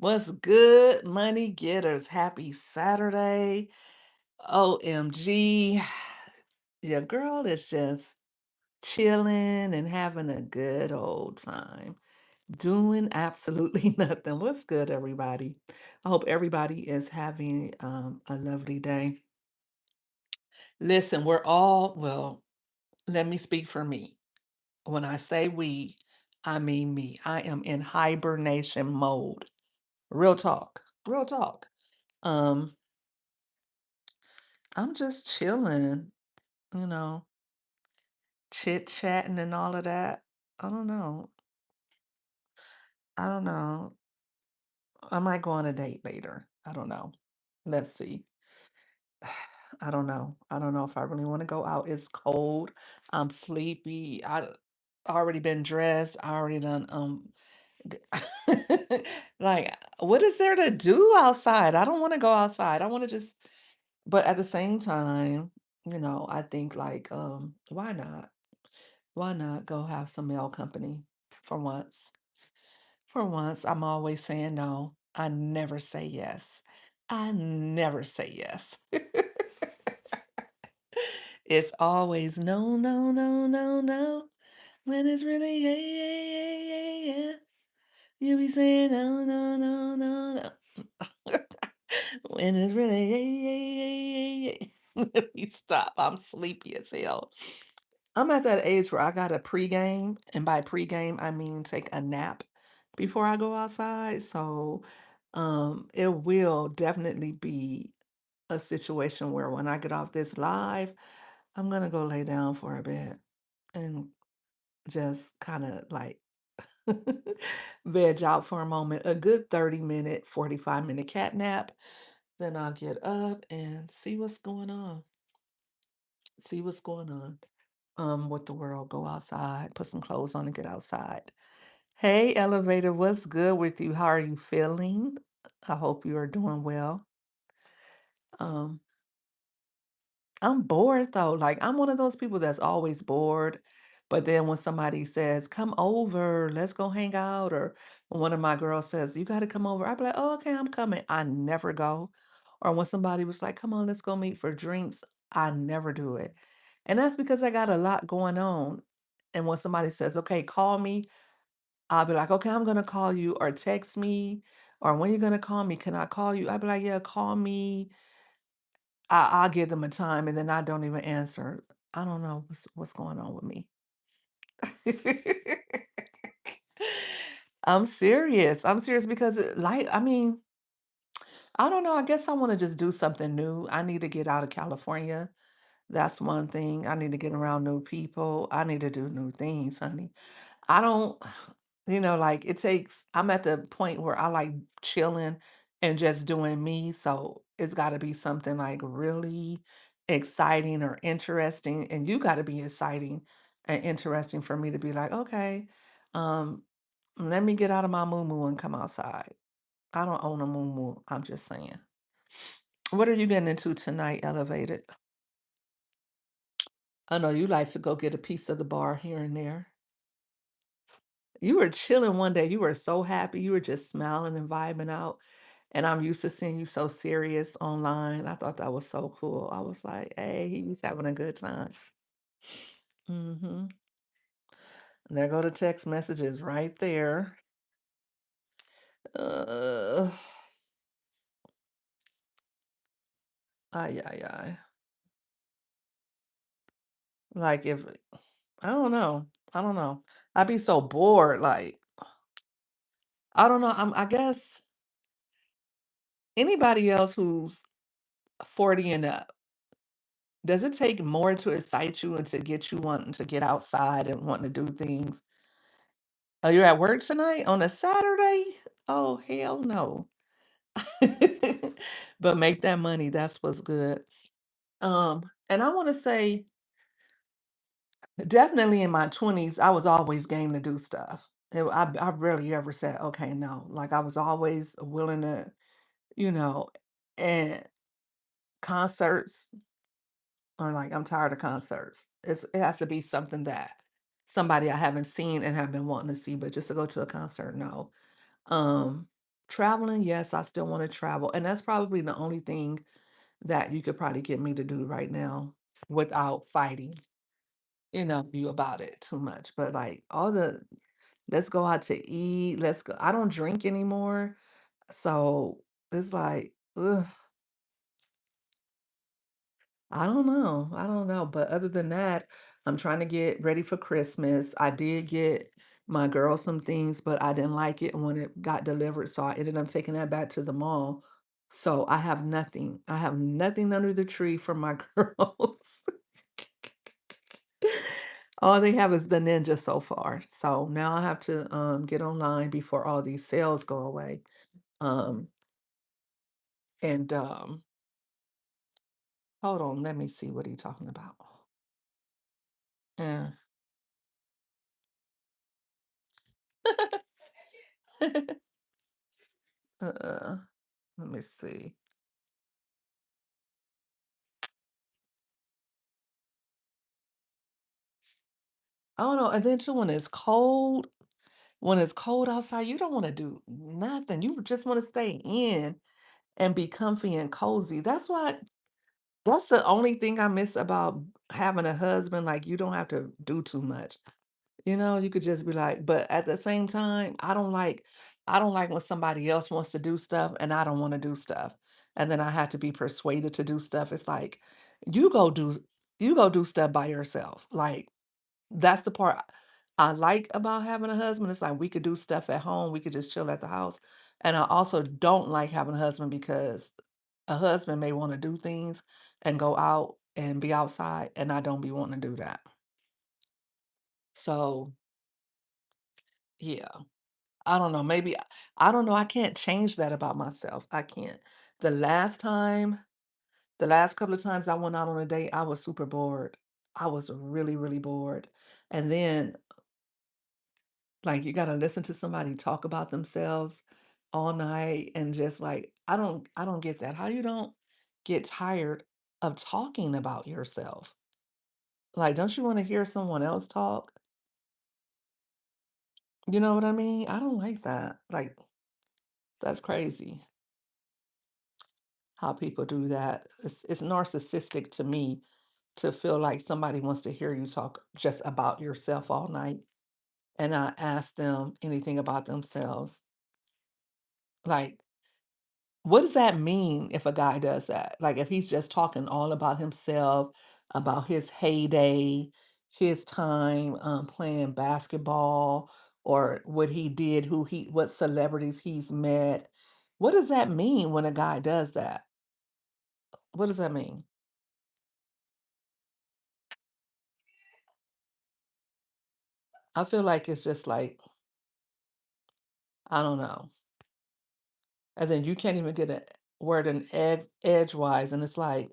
What's good, money getters? Happy Saturday. OMG. Your girl is just chilling and having a good old time, doing absolutely nothing. What's good, everybody? I hope everybody is having a lovely day. Listen, well, let me speak for me. When I say we, I mean me. I am in hibernation mode. Real talk. Real talk. Um, I'm just chilling, you know, chit chatting and all of that. I don't know. I don't know. I might go on a date later. I don't know. Let's see. I don't know. I don't know if I really want to go out. It's cold. I'm sleepy. Already been dressed. I already done g- like what is there to do outside? I don't want to go outside. I want to just but at the same time, I think like why not? Why not go have some male company for once? For once, I'm always saying no. I never say yes. I never say yes. It's always no, no, no, no, no. When it's really yeah, yeah, yeah, yeah, yeah. You be saying no, no, no, no, no. When it's really yeah, yeah, yeah, yeah, yeah. Let me stop. I'm sleepy as hell. I'm at that age where I gotta pregame, and by pregame, I mean take a nap before I go outside. So, it will definitely be a situation where when I get off this live, I'm gonna go lay down for a bit and just kind of like veg out for a moment, a good 30-minute, 45-minute cat nap. Then I'll get up and see what's going on. See what's going on. With the world, go outside, put some clothes on and get outside. Hey, elevator, what's good with you? How are you feeling? I hope you are doing well. Um, I'm bored though. Like I'm one of those people that's always bored. But then when somebody says, "Come over, let's go hang out," or when one of my girls says, "You got to come over," I'd be like, "Oh, okay, I'm coming." I never go. Or when somebody was like, "Come on, let's go meet for drinks," I never do it. And that's because I got a lot going on. And when somebody says, "Okay, call me," I'll be like, "Okay, I'm gonna call you," or text me, or "When you gonna call me? Can I call you?" I'd be like, "Yeah, call me." I'll give them a time and then I don't even answer. I don't know what's going on with me. I'm serious. I'm serious because I mean, I don't know. I guess I want to just do something new. I need to get out of California. That's one thing. I need to get around new people. I need to do new things, honey. I don't, like I'm at the point where I like chilling and just doing me. So it's got to be something like really exciting or interesting. And you got to be exciting and interesting for me to be like, okay, um, let me get out of my moo and come outside. I don't own a moo. I'm just saying. What are you getting into tonight, Elevated? I know you like to go get a piece of the bar here and there. You were chilling one day, you were so happy, you were just smiling and vibing out, and I'm used to seeing you so serious online. I thought that was so cool. I was like, "Hey, he's having a good time." Mhm. There go the text messages right there. Uh, ay, ay, ay. Like, if I don't know. I don't know. I'd be so bored, like, I don't know, I guess anybody else who's 40 and up, does it take more to excite you and to get you wanting to get outside and wanting to do things? Oh, you're at work tonight on a Saturday? Oh, hell no. But make that money, that's what's good. And I wanna say, definitely in my 20s, I was always game to do stuff. I rarely ever said, "Okay, no." Like, I was always willing to, you know and concerts or like, I'm tired of concerts. It has to be something that somebody I haven't seen and have been wanting to see, but just to go to a concert, no. Um, Traveling, yes, I still wanna travel, and that's probably the only thing that you could probably get me to do right now without fighting, you about it too much. But, like, all the let's go out to eat, let's go I don't drink anymore, so it's like, ugh, I don't know, but other than that, I'm trying to get ready for Christmas. I did get my girl some things, but I didn't like it when it got delivered, so I ended up taking that back to the mall. So I have nothing. I have nothing under the tree for my girls. All they have is the Ninja so far. So now I have to get online before all these sales go away. Um and hold on, let me see what he's talking about. Yeah. uh, let me see. I don't know. And then too, when it's cold outside, you don't want to do nothing. You just want to stay in and be comfy and cozy. That's the only thing I miss about having a husband. Like you don't have to do too much. You could just be like, but at the same time, I don't like when somebody else wants to do stuff and I don't want to do stuff. And then I have to be persuaded to do stuff. It's like, you go do you go do stuff by yourself. Like that's the part I like about having a husband. It's like we could do stuff at home, we could just chill at the house. And I also don't like having a husband because a husband may want to do things and go out and be outside, and I don't be wanting to do that. So, yeah. I don't know, maybe I don't know, I can't change that about myself, I can't. The last time the last couple of times I went out on a date, I was super bored. I was really, really bored, and then, like, you gotta listen to somebody talk about themselves all night and just, like, I don't get that. How you don't get tired of talking about yourself? Like, don't you wanna hear someone else talk? You know what I mean? I don't like that, like, that's crazy. How people do that. It's narcissistic to me to feel like somebody wants to hear you talk just about yourself all night and not ask them anything about themselves. Like, what does that mean if a guy does that? Like, if he's just talking all about himself, about his heyday, his time playing basketball, or what he did, what celebrities he's met. What does that mean when a guy does that? What does that mean? I feel like it's just like, I don't know. And then you can't even get a word in edgewise, and it's like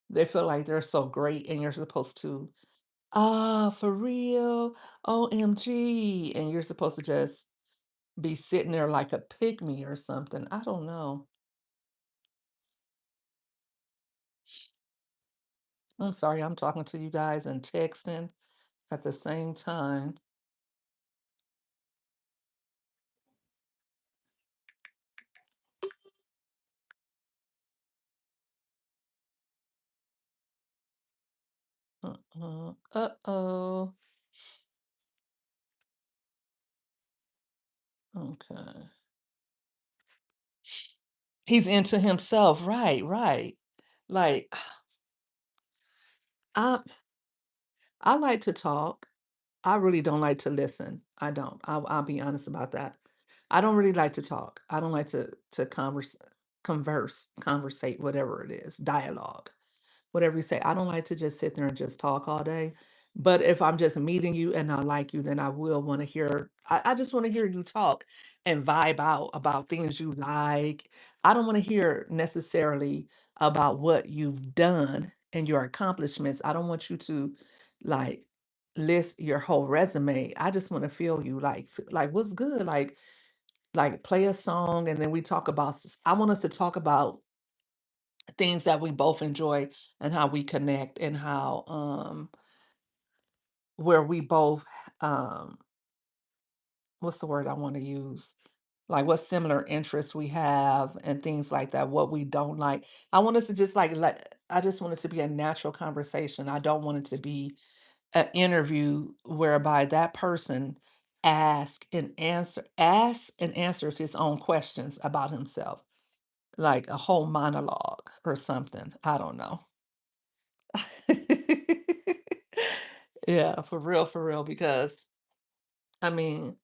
they feel like they're so great, and you're supposed to, ah, for real, OMG, and you're supposed to just be sitting there like a pygmy or something. I don't know. I'm sorry, I'm talking to you guys and texting at the same time. Uh-oh. Okay. He's into himself. Right, right. Like, I I like to talk. I really don't like to listen. I don't. I'll be honest about that. I don't really like to talk. I don't like to conversate, whatever it is, dialogue, whatever you say. I don't like to just sit there and just talk all day. But if I'm just meeting you and I like you, then I will want to hear. I just want to hear you talk and vibe out about things you like. I don't want to hear necessarily about what you've done and your accomplishments. I don't want you to like list your whole resume. I just want to feel you like what's good? Like play a song and then we talk about I want us to talk about things that we both enjoy and how we connect and how where we both um what's the word I want to use? like what similar interests we have and things like that, what we don't like. I want us to just like let I just want it to be a natural conversation. I don't want it to be an interview whereby that person asks and answers his own questions about himself, like a whole monologue or something. I don't know. Yeah, for real, because I mean,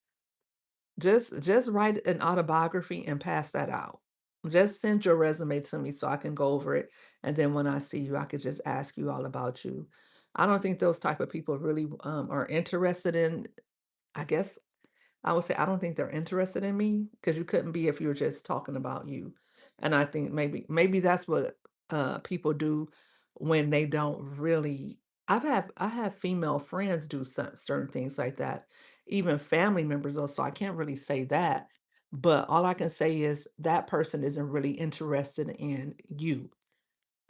just write an autobiography and pass that out. Just send your resume to me so I can go over it, and then when I see you, I could just ask you all about you. I don't think those type of people really are interested in. I guess I would say I don't think they're interested in me because you couldn't be if you were just talking about you. And I think maybe that's what people do when they don't really. I have female friends do certain things like that, even family members also. I can't really say that, but all I can say is that person isn't really interested in you,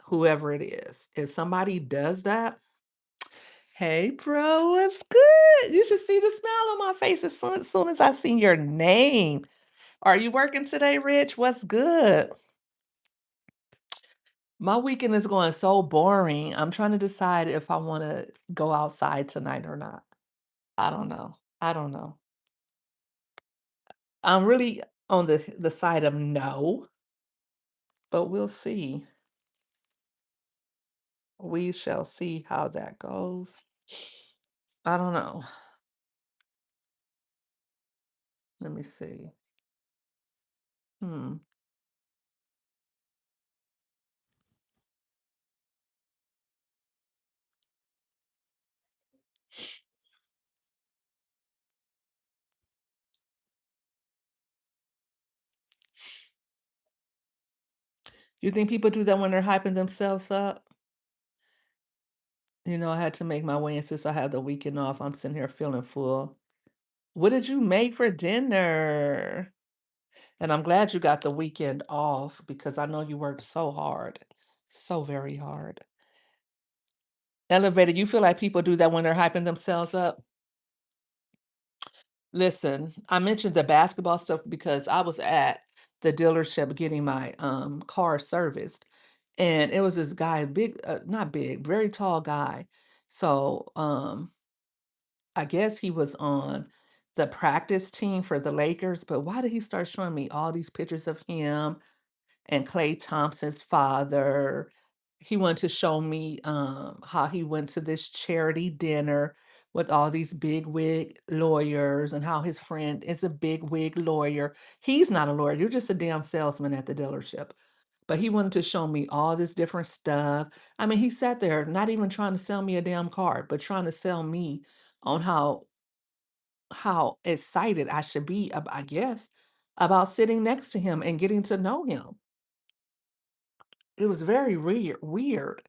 whoever it is. If somebody does that, hey, bro, what's good? You should see the smile on my face as soon as I see your name. Are you working today, Rich? What's good? My weekend is going so boring. I'm trying to decide if I want to go outside tonight or not. I don't know. I don't know. I'm really on the side of no, but we'll see. We shall see how that goes. I don't know. Let me see. Hmm. You think people do that when they're hyping themselves up? I had to make my way, and since I have the weekend off, I'm sitting here feeling full. What did you make for dinner? And I'm glad you got the weekend off because I know you worked so hard, so very hard. Elevated, you feel like people do that when they're hyping themselves up? Listen, I mentioned the basketball stuff because I was at the dealership getting my car serviced, and it was this guy, big, not big, very tall guy. So I guess he was on the practice team for the Lakers, but why did he start showing me all these pictures of him and Clay Thompson's father? He wanted to show me how he went to this charity dinner with all these big wig lawyers and how his friend is a big wig lawyer. He's not a lawyer, you're just a damn salesman at the dealership. But he wanted to show me all this different stuff. I mean, he sat there not even trying to sell me a damn car, but trying to sell me on how excited I should be, I guess, about sitting next to him and getting to know him. It was very weird.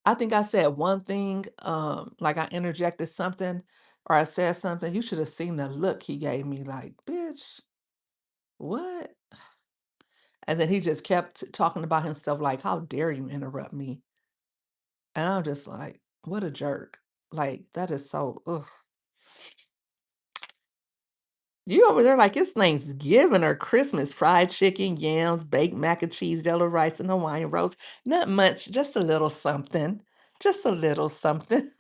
I think I said one thing, like I interjected something or I said something. You should have seen the look he gave me, like, bitch, what? And then he just kept talking about himself, like, how dare you interrupt me? And I'm just like, what a jerk. Like, that is so, ugh. You over there like it's Thanksgiving or Christmas, fried chicken, yams, baked mac and cheese, yellow rice, and Hawaiian rolls. Not much, just a little something. Just a little something.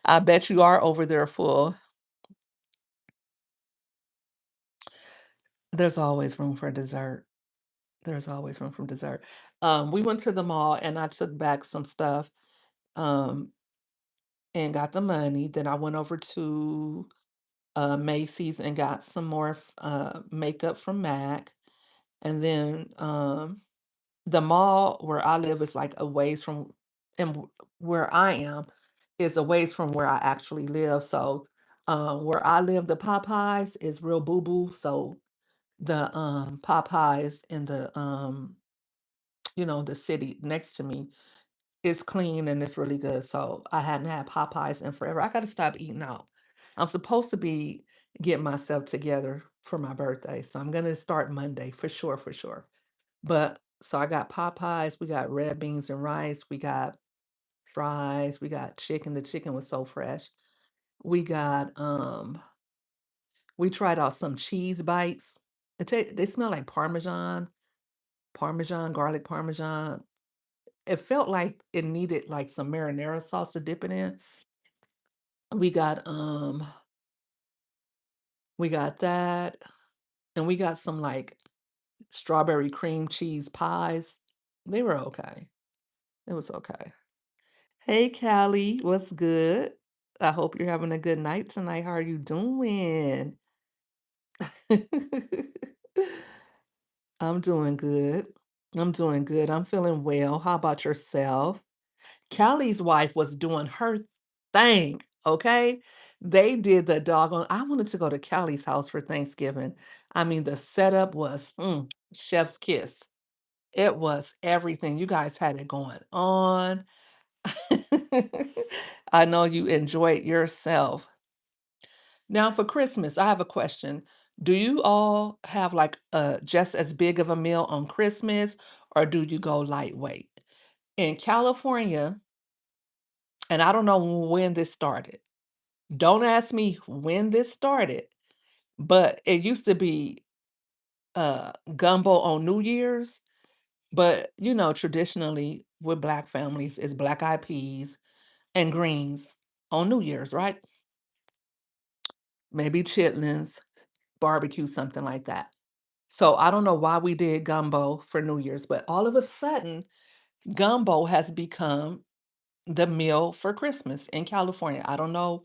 I bet you are over there full. There's always room for dessert. There's always room for dessert. We went to the mall and I took back some stuff um, and got the money. Then I went over to Macy's and got some more makeup from MAC. And then the mall where I live is like a ways from and where I am is a ways from where I actually live. So where I live, the Popeyes is real boo boo. So the Popeyes in the the city next to me is clean and it's really good. So I hadn't had Popeyes in forever. I gotta stop eating out. I'm supposed to be getting myself together for my birthday. So I'm gonna start Monday for sure, for sure. But so I got Popeyes, we got red beans and rice, we got fries, we got chicken. The chicken was so fresh. We got we tried out some cheese bites. They smell like parmesan, garlic parmesan. It felt like it needed, like, some marinara sauce to dip it in. We got, um we got that, and we got some, like, strawberry cream cheese pies. They were okay. It was okay. Hey, Callie, what's good? I hope you're having a good night tonight. How are you doing? I'm doing good. I'm doing good. I'm feeling well. How about yourself? Callie's wife was doing her thing, okay? They did the doggone I wanted to go to Callie's house for Thanksgiving. I mean, the setup was, chef's kiss. It was everything. You guys had it going on. I know you enjoyed yourself. Now for Christmas, I have a question. Do you all have like just as big of a meal on Christmas or do you go lightweight? In California, and I don't know when this started. Don't ask me when this started, but it used to be gumbo on New Year's, but traditionally with black families it's black eyed peas and greens on New Year's, right? Maybe chitlins, barbecue, something like that. So I don't know why we did gumbo for New Year's, but all of a sudden, gumbo has become the meal for Christmas in California. I don't know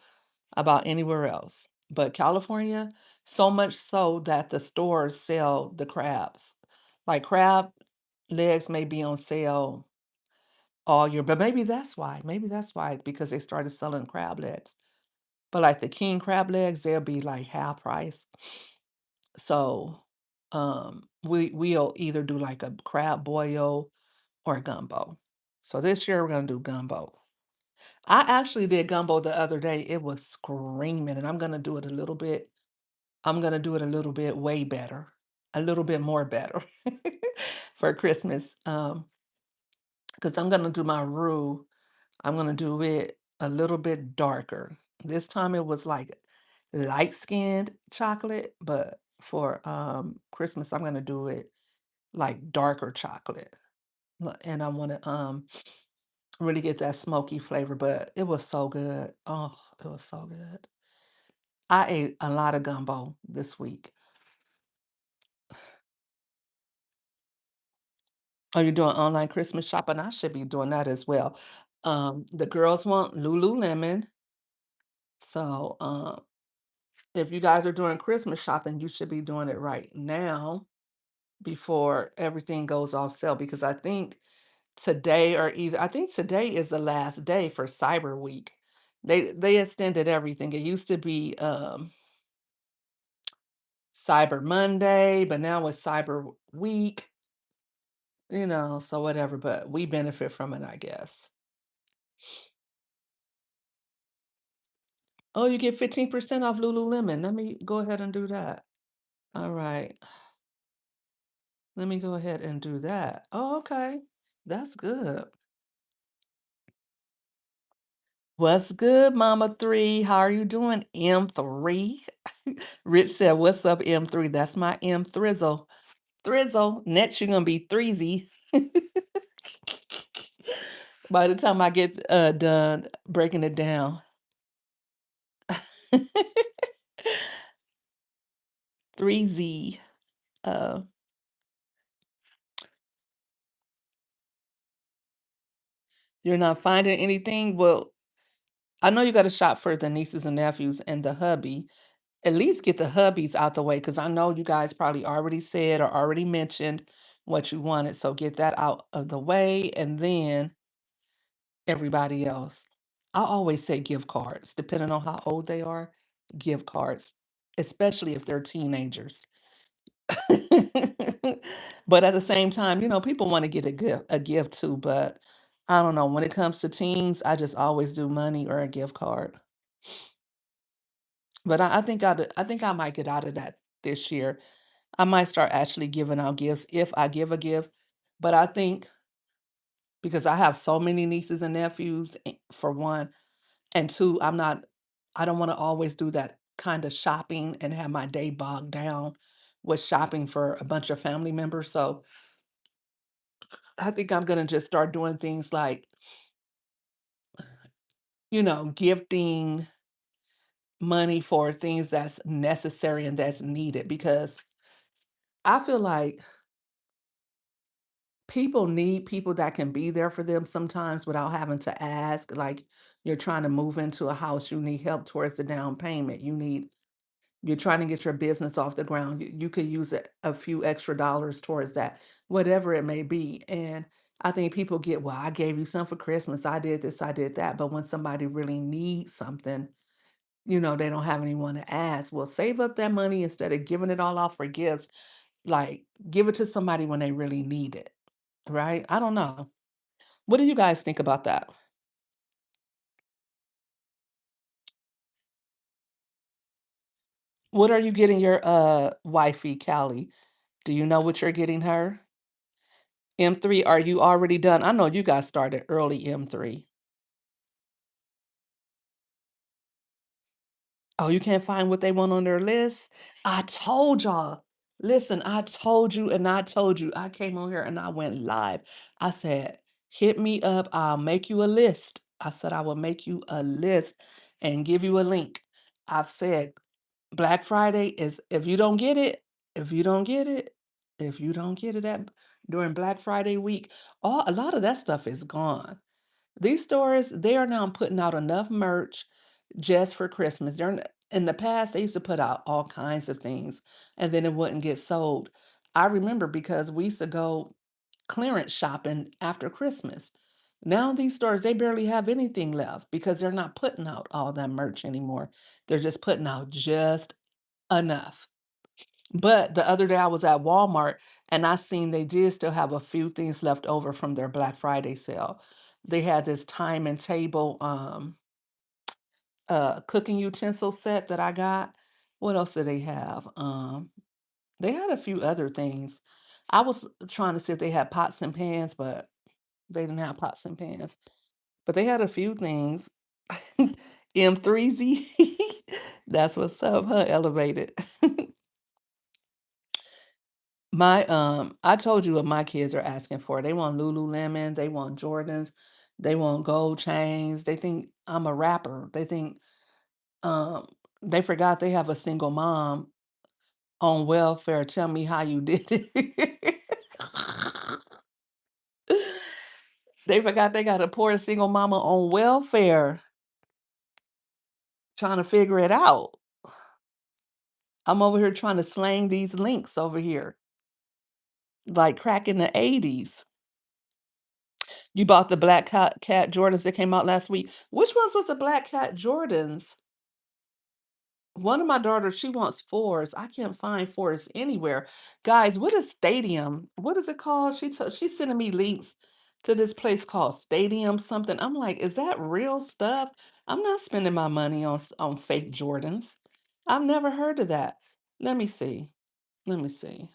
about anywhere else, but California, so much so that the stores sell the crabs. Like crab legs may be on sale all year, but maybe that's why. Maybe that's why, because they started selling crab legs. But like the king crab legs, they'll be like half price. So we'll either do like a crab boil or gumbo. So this year we're gonna do gumbo. I actually did gumbo the other day. It was screaming, and I'm gonna do it a little bit. I'm gonna do it a little bit way better, a little bit more better for Christmas. Because I'm gonna do my roux. I'm gonna do it a little bit darker. This time it was like light skinned chocolate, but for Christmas I'm gonna do it like darker chocolate. And I want to really get that smoky flavor, but it was so good. Oh, it was so good. I ate a lot of gumbo this week. Are you doing online Christmas shopping? I should be doing that as well. The girls want Lululemon. So if you guys are doing Christmas shopping, you should be doing it right now before everything goes off sale because I think today is the last day for Cyber Week. They extended everything. It used to be Cyber Monday, but now it's Cyber Week, so whatever, but we benefit from it, I guess. Oh, you get 15% off Lululemon. Let me go ahead and do that. All right. Let me go ahead and do that. Oh, okay. That's good. What's good, Mama 3? How are you doing, M3? Rich said, "What's up, M3?" That's my M Thrizzle. Thrizzle. Next, you're gonna be Threezy. By the time I get done breaking it down. 3Z. Uh, you're not finding anything? Well, I know you got to shop for the nieces and nephews and the hubby. At least get the hubbies out the way because I know you guys probably already said or already mentioned what you wanted. So get that out of the way and then everybody else. I always say gift cards, depending on how old they are, gift cards, especially if they're teenagers. But at the same time, people want to get a gift too, but I don't know. When it comes to teens, I just always do money or a gift card. But I think I might get out of that this year. I might start actually giving out gifts if I give a gift. But I think because I have so many nieces and nephews, for one, and two, I don't want to always do that kind of shopping and have my day bogged down was shopping for a bunch of family members. So I think I'm gonna just start doing things like, gifting money for things that's necessary and that's needed because I feel like people need people that can be there for them sometimes without having to ask. Like you're trying to move into a house, you need help towards the down payment. You're trying to get your business off the ground. You could use a few extra dollars towards that, whatever it may be. And I think people get, well, I gave you some for Christmas. I did this, I did that. But when somebody really needs something, they don't have anyone to ask. Well, save up that money instead of giving it all off for gifts. Like, give it to somebody when they really need it, right? I don't know. What do you guys think about that? What are you getting your wifey, Callie? Do you know what you're getting her? M3, are you already done? I know you guys started early M3. Oh, you can't find what they want on their list? I told y'all. Listen, I told you and I told you. I came on here and I went live. I said, hit me up. I'll make you a list. I said, I will make you a list and give you a link. I've said Black Friday is if you don't get it, if you don't get it, if you don't get it during Black Friday week, a lot of that stuff is gone. These stores, they are now putting out enough merch just for Christmas. In the past, they used to put out all kinds of things and then it wouldn't get sold. I remember because we used to go clearance shopping after Christmas. Now these stores, they barely have anything left because they're not putting out all that merch anymore. They're just putting out just enough. But the other day I was at Walmart and I seen they did still have a few things left over from their Black Friday sale. They had this time and table cooking utensil set that I got. What else did they have? They had a few other things. I was trying to see if they had pots and pans, but they didn't have pots and pans. But they had a few things. M3Z. That's what's up, huh? Elevated. I told you what my kids are asking for. They want Lululemon, they want Jordans, they want gold chains. They think I'm a rapper. Um, they forgot they have a single mom on welfare. Tell me how you did it. They forgot they got a poor single mama on welfare trying to figure it out. I'm over here trying to slang these links over here, like crack in the 80s. You bought the Black Cat Jordans that came out last week. Which ones was the Black Cat Jordans? One of my daughters, she wants fours. I can't find fours anywhere. Guys, what is Stadium? What is it called? She's sending me links to this place called Stadium something. I'm like, is that real stuff? I'm not spending my money on fake Jordans. I've never heard of that. Let me see. Let me see.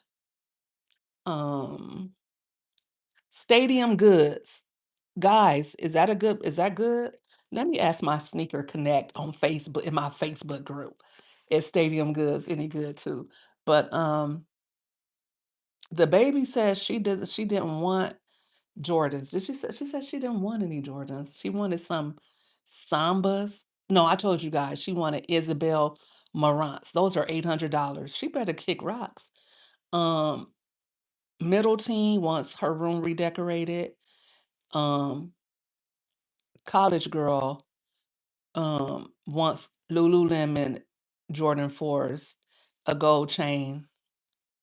Um, Stadium Goods. Guys, is that good? Let me ask my sneaker connect on Facebook in my Facebook group. Is Stadium Goods any good too? But the baby says she didn't want Jordans. Did she said she didn't want any Jordans. She wanted some Sambas. No, I told you guys she wanted Isabel Marant's. Those are $800. She better kick rocks. Um Middle teen wants her room redecorated. Um College girl wants Lululemon Jordan 4s, a gold chain,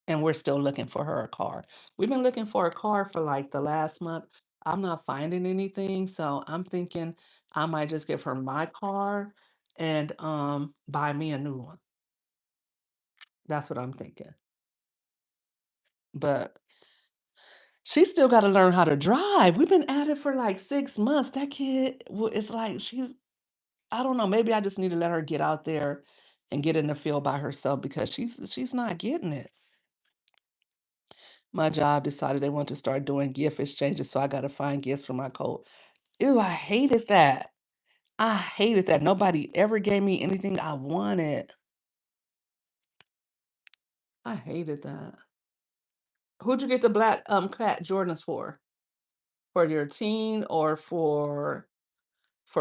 and we're still looking for her a car. We've been looking for a car for like the last month. I'm not finding anything, so I'm thinking I might just give her my car and buy me a new one. That's what I'm thinking. But she still got to learn how to drive. We've been at it for like 6 months. That kid, it's like I don't know, maybe I just need to let her get out there and get in the field by herself because she's not getting it. My job decided they want to start doing gift exchanges, so I gotta find gifts for my coat. Ew, I hated that. I hated that. Nobody ever gave me anything I wanted. I hated that. Who'd you get the black cat Jordans for? For your teen or for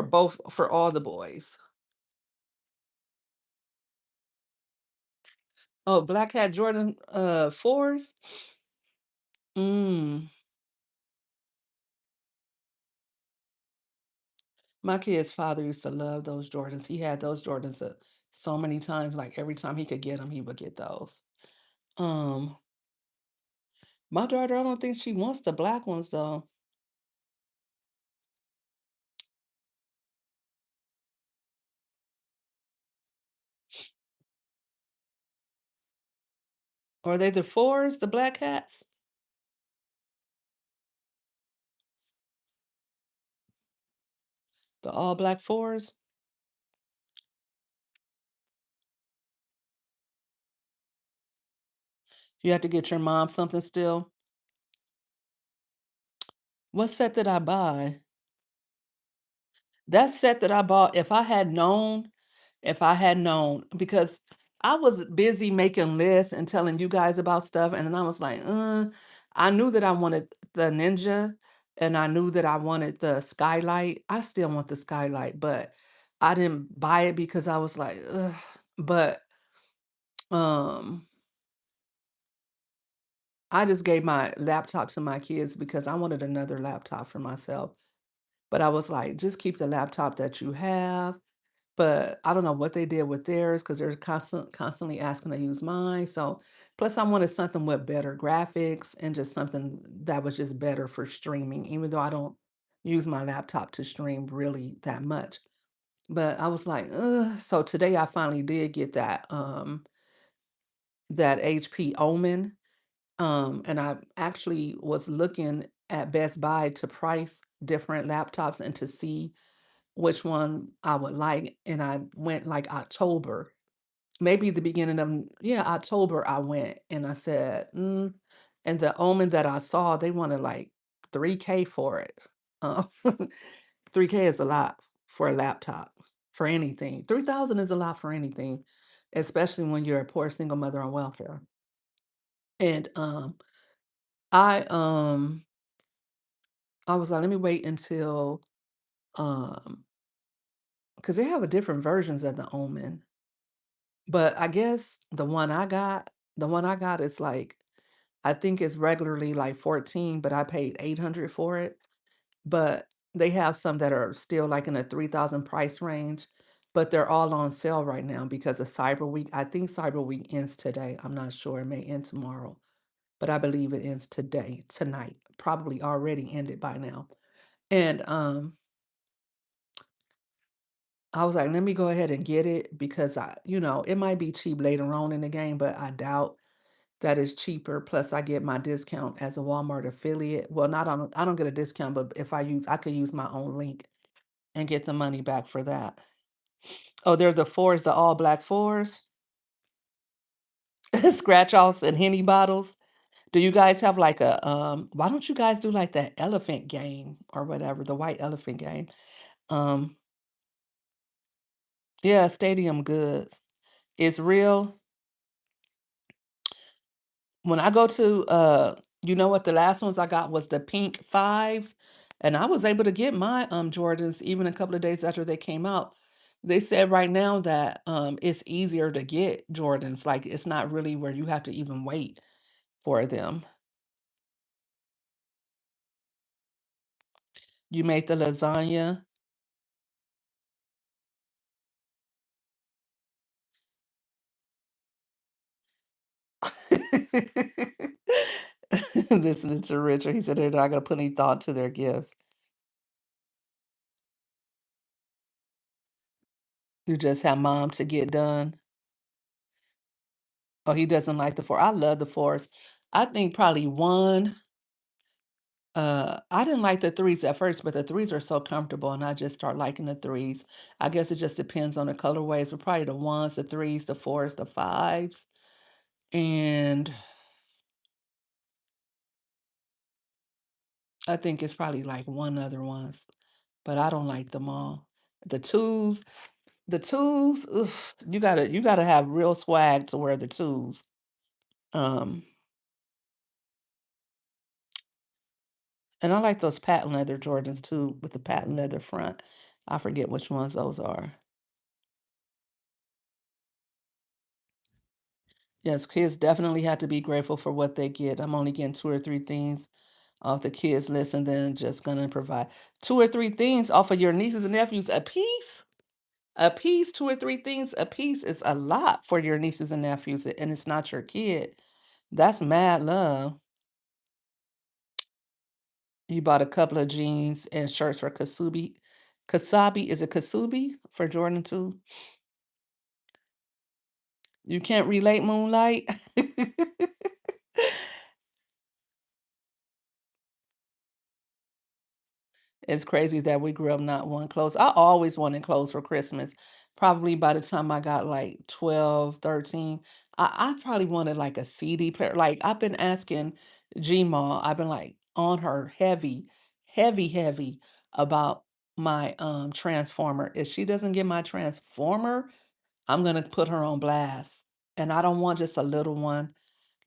both for all the boys? Oh, black cat Jordan 4s? Mm. My kid's father used to love those Jordans. He had those Jordans so many times, like every time he could get them, he would get those. Um, my daughter, I don't think she wants the black ones though. Are they the fours, the black hats? The all black fours? You have to get your mom something still. What set did I buy? That set that I bought, if I had known, because I was busy making lists and telling you guys about stuff, and then I was like, I knew that I wanted the Ninja, and I knew that I wanted the Skylight. I still want the Skylight, but I didn't buy it because I was like, ugh. But um, I just gave my laptop to my kids because I wanted another laptop for myself. But I was like, just keep the laptop that you have. But I don't know what they did with theirs because 'cause they're constantly asking to use mine, so plus I wanted something with better graphics and just something that was just better for streaming, even though I don't use my laptop to stream really that much. But I was like, "Ugh," so today I finally did get that HP Omen, and I actually was looking at Best Buy to price different laptops and to see which one I would like, and I went, like, October. Maybe the beginning of yeah, October I went and I said, and the Omen that I saw, they wanted like 3K for it. Uh, 3K is a lot for a laptop, for anything. 3,000 is a lot for anything, especially when you're a poor single mother on welfare. And I um I was like, let me wait until because they have a different versions of the Omen. But I guess the one I got is like I think it's regularly like 14, but I paid 800 for it. But they have some that are still like in a 3,000 price range, but they're all on sale right now because of Cyber Week. I think Cyber Week ends today. I'm not sure. It may end tomorrow, but I believe it ends today, tonight. Probably already ended by now. And I was like, let me go ahead and get it because it might be cheap later on in the game, but I doubt that is cheaper, plus I get my discount as a Walmart affiliate. Well, not on I don't get a discount, but if I could use my own link and get the money back for that. Oh, they're the fours, the all black fours, scratch offs and Henny bottles. Do you guys have like a why don't you guys do like that elephant game or whatever, the white elephant game? Um, yeah, Stadium Goods. It's real. When I go to, you know what, the last ones I got was the pink fives, and I was able to get my Jordans even a couple of days after they came out. They said right now that it's easier to get Jordans, like it's not really where you have to even wait for them. You made the lasagna. Listening to Richard, he said they're not gonna put any thought to their gifts. You just have mom to get done. Oh, he doesn't like the four. I love the fours. I think probably one. I didn't like the threes at first, but the threes are so comfortable, and I just start liking the threes. I guess it just depends on the colorways, but probably the ones, the threes, the fours, the fives, and I think it's probably like one other ones, but I don't like them all. The twos, the twos, ugh, you gotta have real swag to wear the twos. Um, and I like those patent leather Jordans too with the patent leather front. I forget which ones those are. Yes, kids definitely have to be grateful for what they get. I'm only getting 2 or 3 things off the kids list and then just gonna provide 2 or 3 things off of your nieces and nephews a piece? A piece, 2 or 3 things a piece is a lot for your nieces and nephews, and it's not your kid. That's mad love. You bought a couple of jeans and shirts for Kasabi, is it Kasubi for Jordan 2? You can't relate, Moonlight? It's crazy that we grew up not wanting clothes. I always wanted clothes for Christmas. Probably by the time I got like 12, 13, I probably wanted like a CD player. Like I've been asking Gma, I've been like on her heavy, heavy, heavy about my transformer. If she doesn't get my transformer, I'm gonna put her on blast. And I don't want just a little one,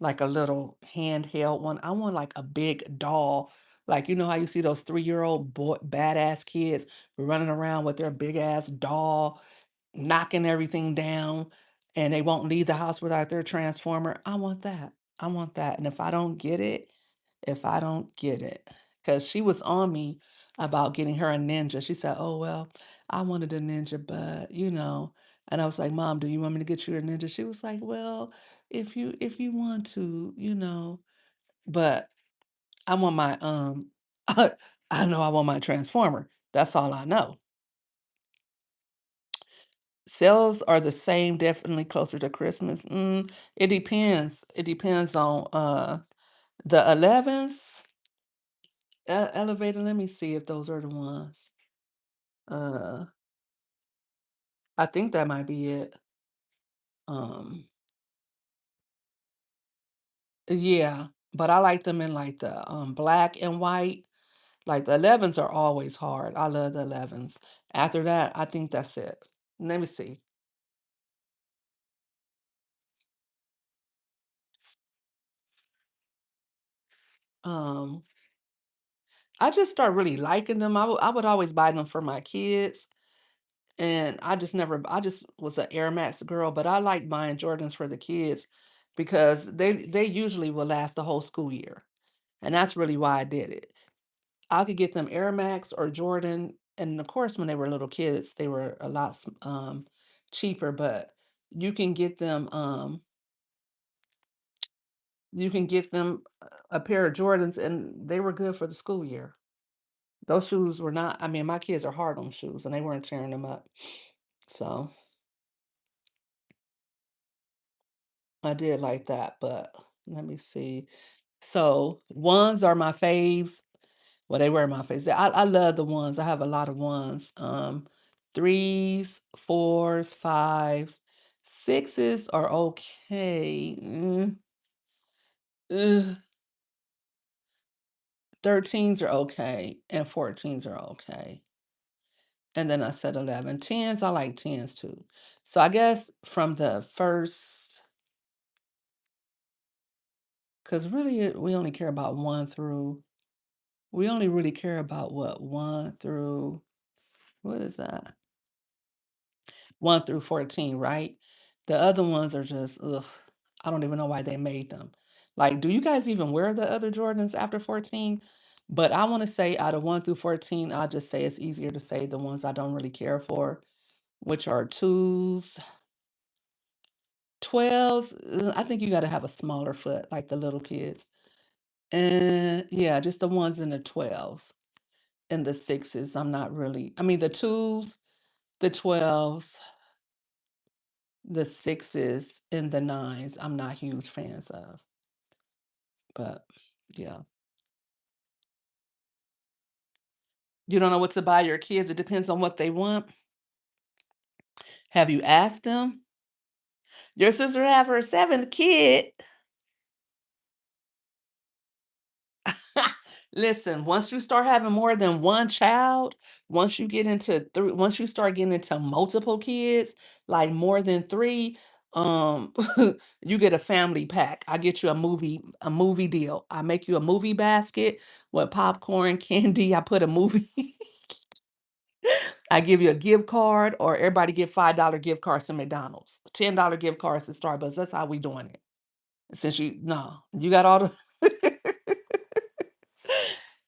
like a little handheld one. I want like a big doll. Like, you know how you see those 3-year-old boy badass kids running around with their big ass doll, knocking everything down, and they won't leave the house without their transformer. I want that. I want that. And if I don't get it, because she was on me about getting her a ninja. She said, "Oh well, I wanted a ninja, but you know." And I was like, "Mom, do you want me to get you a ninja?" She was like, "Well, if you want to, you know." But I want my I know I want my transformer. That's all I know. Sales are the same, definitely closer to Christmas. It depends. It depends on the 11s. Elevator, let me see if those are the ones. Uh, I think that might be it. Um, yeah, but I like them in like the black and white. Like the 11s are always hard. I love the 11s. After that, I think that's it. Let me see. Um, I just start really liking them. I would always buy them for my kids. And I just was an Air Max girl, but I like buying Jordans for the kids because they usually will last the whole school year. And that's really why I did it. I could get them Air Max or Jordan, and of course, when they were little kids, they were a lot cheaper. But you can get them, you can get them a pair of Jordans, and they were good for the school year. Those shoes were not. I mean, my kids are hard on shoes, and they weren't tearing them up. So I did like that. But let me see. So ones are my faves. Well, they were my faves. I love the ones. I have a lot of ones. Threes, fours, fives, sixes are okay. 13s are okay, and 14s are okay. And then I said 11. 10s, I like 10s too. So I guess from the first, because really we only care about we only really care about what, 1 through, what is that? 1 through 14, right? The other ones are just, ugh, I don't even know why they made them. Like, do you guys even wear the other Jordans after 14? But I want to say out of 1 through 14, I'll just say it's easier to say the ones I don't really care for, which are 2s, 12s. I think you got to have a smaller foot, like the little kids. And yeah, just the ones in the 12s and the 6s. I'm not really, I mean, the 2s, the 12s, the 6s and the 9s, I'm not huge fans of, but yeah. You don't know what to buy your kids, it depends on what they want. Have you asked them? Your sister have her 7th kid. Listen, once you start having more than 1 child, once you start getting into multiple kids, like more than 3, Um, you get a family pack. I get you a movie deal. I make you a movie basket with popcorn, candy. I put a movie. I give you a gift card, or everybody get $5 gift cards to McDonald's, $10 gift cards to Starbucks. That's how we doing it. Since you no, you got all the.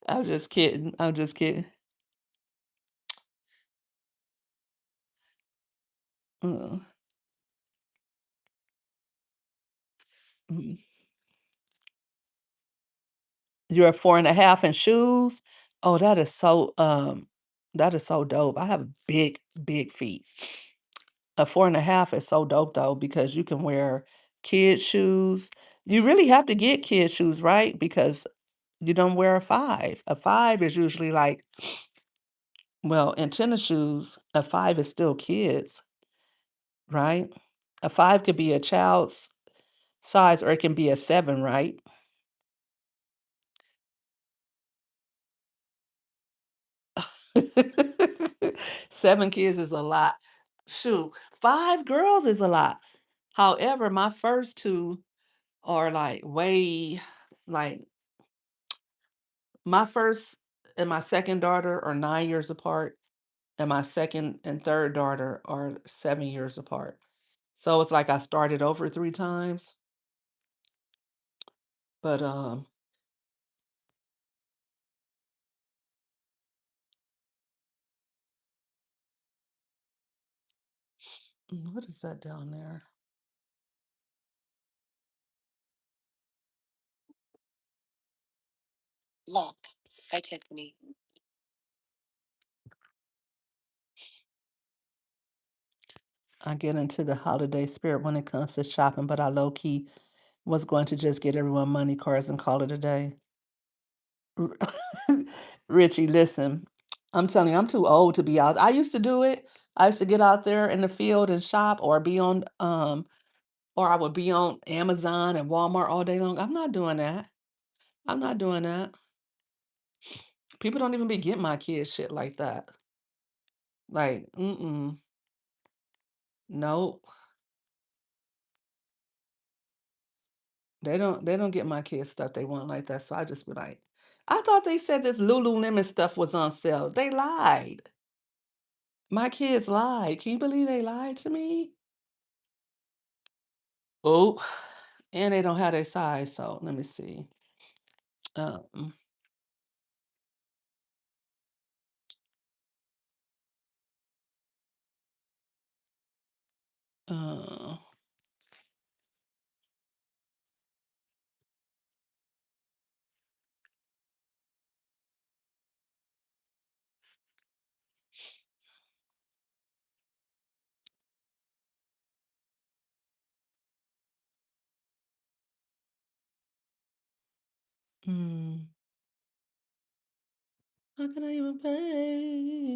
I'm just kidding. I'm just kidding. Uh, mm. You're a 4.5 in shoes? Oh, that is so dope. I have big, big feet. A 4.5 is so dope though, because you can wear kid shoes. You really have to get kid shoes, right? Because you don't wear a 5. A 5 is usually like, well, in tennis shoes, a 5 is still kids, right? A 5 could be a child's size, or it can be a 7, right? 7 kids is a lot. Shoot, 5 girls is a lot. However, my first 2 are, like, way like, my first and my second daughter are 9 years apart, and my second and third daughter are 7 years apart. So, it's like I started over 3 times, but, what is that down there? Lock by Tiffany. I get into the holiday spirit when it comes to shopping, but I low key was going to just get everyone money cards and call it a day. R Richie, listen, I'm telling you, I'm too old to be out. I used to do it. I used to get out there in the field and shop, or I would be on Amazon and Walmart all day long. I'm not doing that. I'm not doing that. People don't even be getting my kids shit like that. Like, mm-mm. Nope. They don't get my kids stuff they want like that. So I just be like, I thought they said this Lululemon stuff was on sale. They lied. My kids lied. Can you believe they lied to me? Oh, and they don't have their size, so let me see. Um, uh, mm, how can I even pay?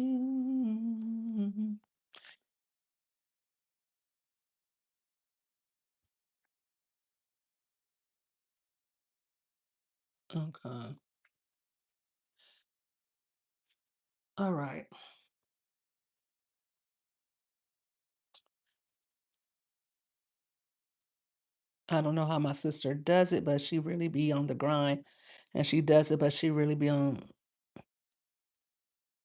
Okay. All right. I don't know how my sister does it, but she really be on the grind, and she does it, but she really be on,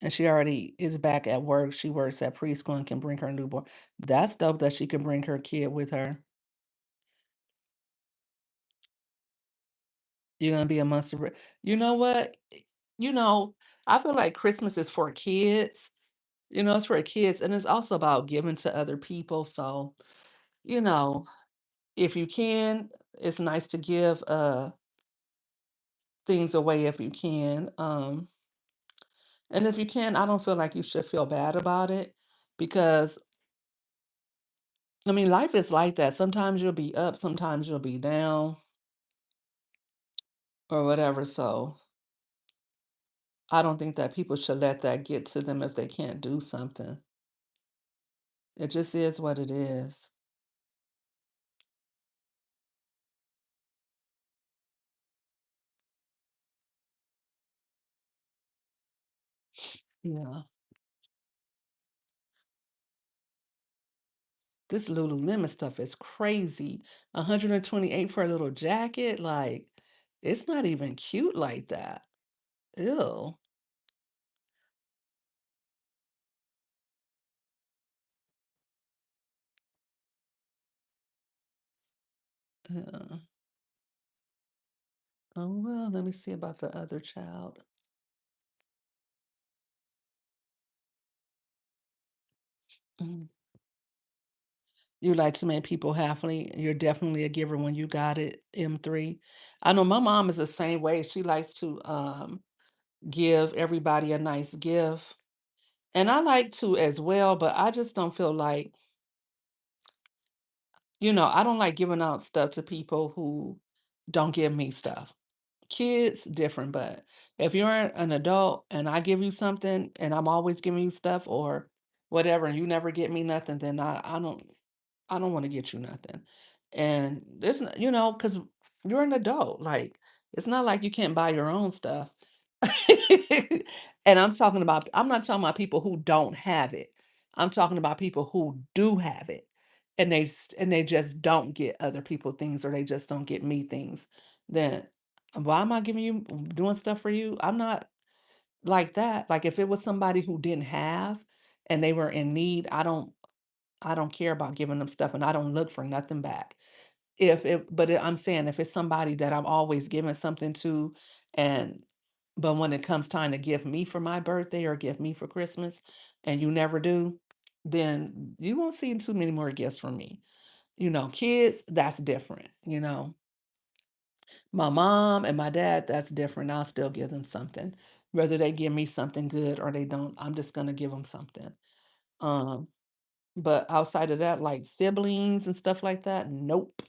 and she already is back at work. She works at preschool and can bring her newborn. That's dope that she can bring her kid with her. You're gonna be a monster. You know what? You know, I feel like Christmas is for kids. It's for kids, and it's also about giving to other people. So, you know, if you can, it's nice to give things away if you can. And if you can, I don't feel like you should feel bad about it, because I mean, life is like that. Sometimes you'll be up, sometimes you'll be down, or whatever. So I don't think that people should let that get to them if they can't do something. It just is what it is. Yeah. This Lululemon stuff is crazy. 128 for a little jacket, like, it's not even cute like that. Ew. Yeah. Oh, well, let me see about the other child. Mm. You like to make people happy. You're definitely a giver when you got it, M3. I know my mom is the same way. She likes to give everybody a nice gift. And I like to as well, but I just don't feel like, I don't like giving out stuff to people who don't give me stuff. Kids, different, but if you're an adult and I give you something and I'm always giving you stuff or whatever, and you never get me nothing, then I don't want to get you nothing. And this, because you're an adult. Like, it's not like you can't buy your own stuff. And I'm not talking about people who don't have it. I'm talking about people who do have it. And they just don't get other people things or they just don't get me things. Then why am I giving you doing stuff for you? I'm not like that. Like if it was somebody who didn't have and they were in need, I don't care about giving them stuff and I don't look for nothing back. I'm saying if it's somebody that I'm always giving something to and but when it comes time to give me for my birthday or give me for Christmas and you never do, then you won't see too many more gifts from me. Kids, that's different. My mom and my dad, that's different. I'll still give them something. Whether they give me something good or they don't, I'm just gonna give them something. Um, but outside of that, like siblings and stuff like that, nope.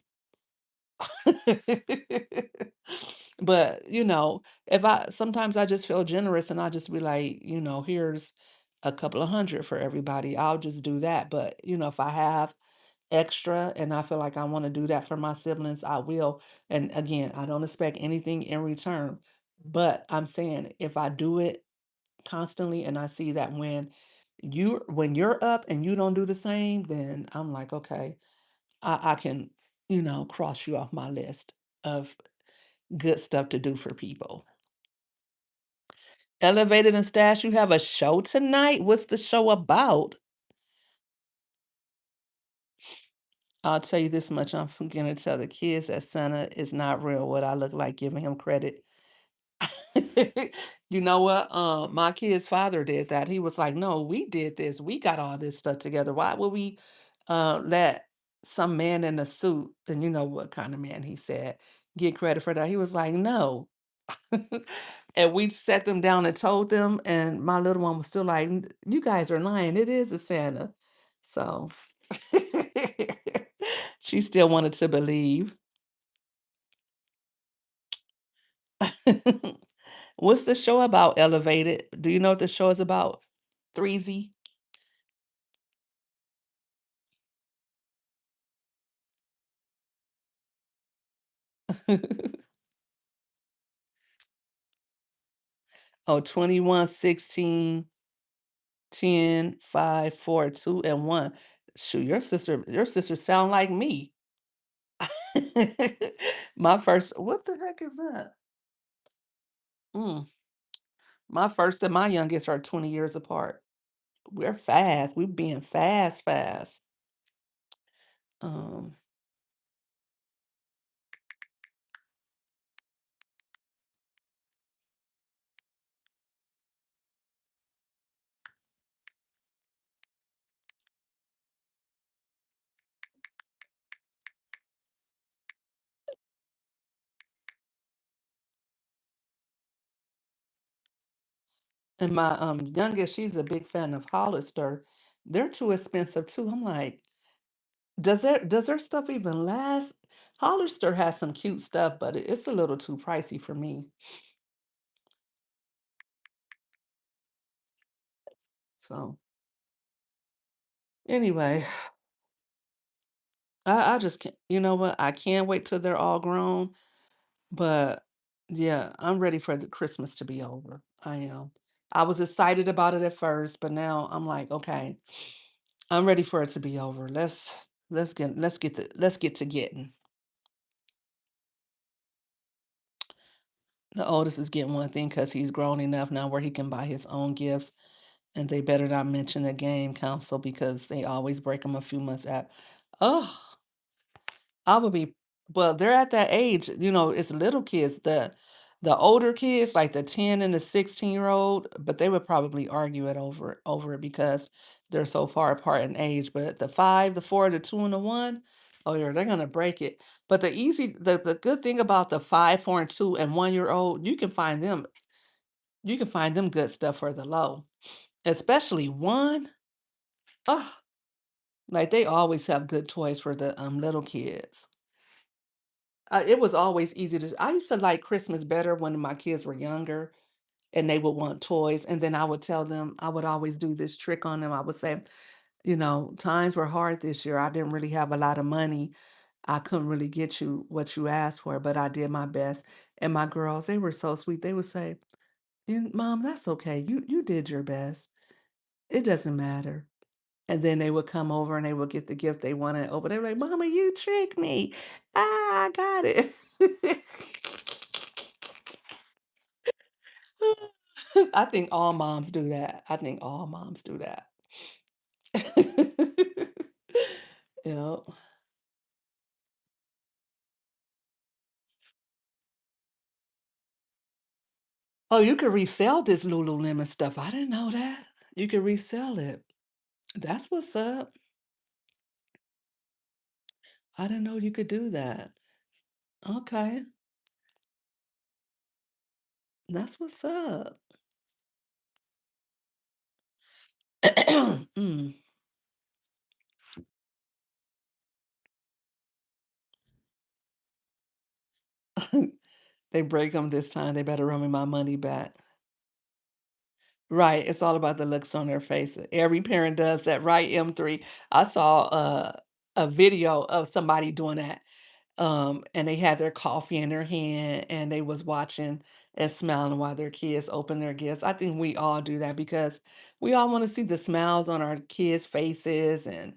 But, if I sometimes I just feel generous and I just be like, here's a couple of hundred for everybody. I'll just do that. But, if I have extra and I feel like I want to do that for my siblings, I will. And again, I don't expect anything in return. But I'm saying if I do it constantly and I see that when you're up and you don't do the same, then I'm like, okay, I can, cross you off my list of good stuff to do for people. Elevated and Stash, you have a show tonight? What's the show about? I'll tell you this much, I'm gonna tell the kids that Santa is not real, what I look like giving him credit. You know what? My kid's father did that. He was like, "No, we did this. We got all this stuff together. Why would we let some man in a suit?" And you know what kind of man he said, get credit for that. He was like, "No." And we sat them down and told them, and my little one was still like, You guys are lying. It is a Santa." So she still wanted to believe. What's the show about, Elevated? Do you know what the show is about? 3Z? Oh, 21, 16, 10, 5, 4, 2, and 1. Shoot, your sister sound like me. What the heck is that? Mm. My first and my youngest are 20 years apart. We're fast. We're being fast, fast. Um, and my youngest, she's a big fan of Hollister. They're too expensive too. I'm like, does their stuff even last? Hollister has some cute stuff, but it's a little too pricey for me. So anyway, I just can't. You know what? I can't wait till they're all grown. But yeah, I'm ready for the Christmas to be over. I am. I was excited about it at first, but now I'm like, okay, I'm ready for it to be over. Let's get to getting. The oldest is getting one thing because he's grown enough now where he can buy his own gifts, and they better not mention the game console because they always break them a few months out. Oh, I would be well, they're at that age, it's little kids. The older kids, like the 10 and the 16-year-old, but they would probably argue it over it because they're so far apart in age. But the 5, the 4, the 2, and the 1, oh yeah, they're gonna break it. But the good thing about the 5, 4, and 2 and 1-year old, you can find them good stuff for the low. Especially one. Oh, like they always have good toys for the little kids. It was always easy to I used to like Christmas better when my kids were younger and they would want toys, and then I would tell them I would always do this trick on them. I would say, "Times were hard this year. I didn't really have a lot of money. I couldn't really get you what you asked for, but I did my best." And my girls, they were so sweet. They would say, Mom, that's okay. You did your best. It doesn't matter." And then they would come over and they would get the gift they wanted over. They were like, "Mama, you tricked me. Ah, I got it." I think all moms do that. I think all moms do that. Yep. Oh, you could resell this Lululemon stuff. I didn't know that. You could resell it. That's what's up. I didn't know you could do that. Okay. That's what's up. Mm. They break them this time. They better run me my money back. Right, it's all about the looks on their face. Every parent does that, right, M3? I saw a video of somebody doing that, and they had their coffee in their hand, and they was watching and smiling while their kids open their gifts. I think we all do that because we all wanna see the smiles on our kids' faces, and,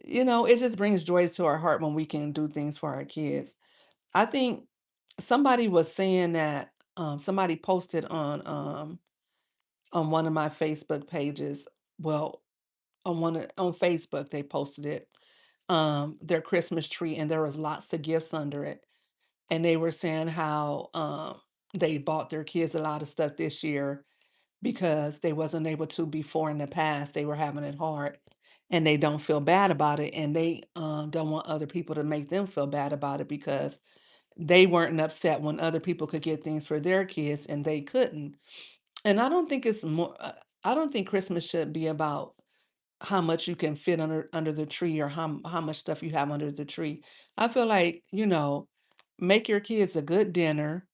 it just brings joy to our heart when we can do things for our kids. I think somebody was saying that, somebody posted on one of my Facebook pages. Well, on Facebook, they posted it, their Christmas tree, and there was lots of gifts under it. And they were saying how they bought their kids a lot of stuff this year because they wasn't able to before in the past. They were having it hard, and they don't feel bad about it, and they don't want other people to make them feel bad about it because they weren't upset when other people could get things for their kids and they couldn't. And I don't think Christmas should be about how much you can fit under the tree or how much stuff you have under the tree. I feel like, make your kids a good dinner,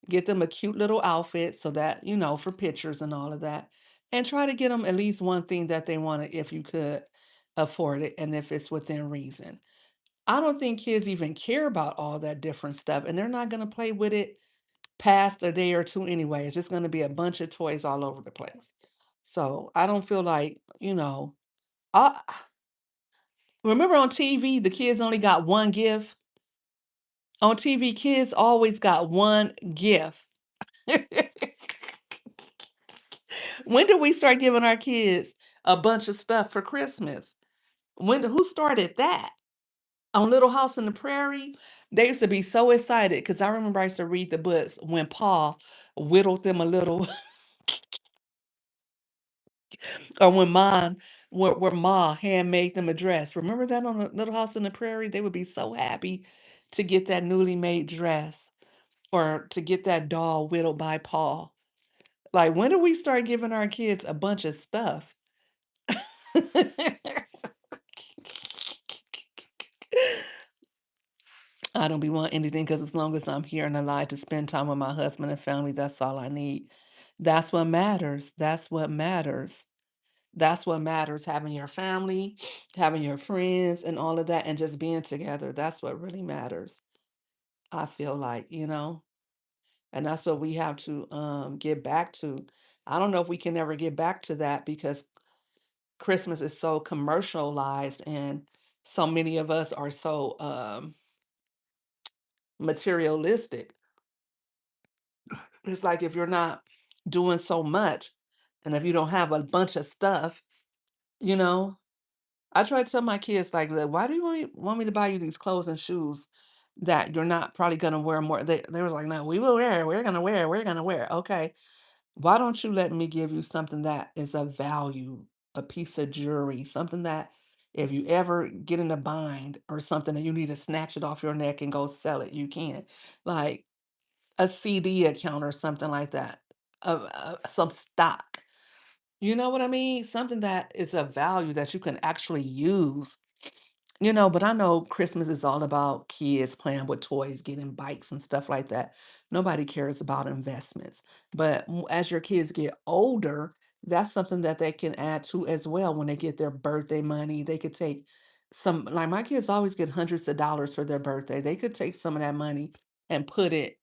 get them a cute little outfit so that, for pictures and all of that. And try to get them at least one thing that they wanted if you could afford it and if it's within reason. I don't think kids even care about all that different stuff, and they're not going to play with it past a day or 2 anyway. It's just gonna be a bunch of toys all over the place. So, I don't feel like, I remember on TV, the kids only got 1 gift? On TV, kids always got 1 gift. When did we start giving our kids a bunch of stuff for Christmas? Who started that? On Little House on the Prairie, they used to be so excited because I remember I used to read the books when Paul whittled them a little. Or when where Ma handmade them a dress. Remember that on a Little House on the Prairie? They would be so happy to get that newly made dress or to get that doll whittled by Paul. Like, when do we start giving our kids a bunch of stuff? I don't be want anything because as long as I'm here and alive to spend time with my husband and family, that's all I need. That's what matters. That's what matters. That's what matters, having your family, having your friends, and all of that, and just being together. That's what really matters, I feel like, and that's what we have to get back to. I don't know if we can ever get back to that because Christmas is so commercialized and so many of us are so materialistic. It's like if you're not doing so much and if you don't have a bunch of stuff, you know, I try to tell my kids like, "Look, why do you want me to buy you these clothes and shoes that you're not probably gonna wear more?" They was like, "No, we will wear. We're gonna wear. We're gonna wear." Okay, why don't you let me give you something that is of value, a piece of jewelry, something that if you ever get in a bind or something and you need to snatch it off your neck and go sell it, you can. Like a CD account or something like that, some stock. You know what I mean? Something that is of value that you can actually use, but I know Christmas is all about kids playing with toys, getting bikes and stuff like that. Nobody cares about investments. But as your kids get older, that's something that they can add to as well when they get their birthday money. They could take like my kids always get hundreds of dollars for their birthday. They could take some of that money and put it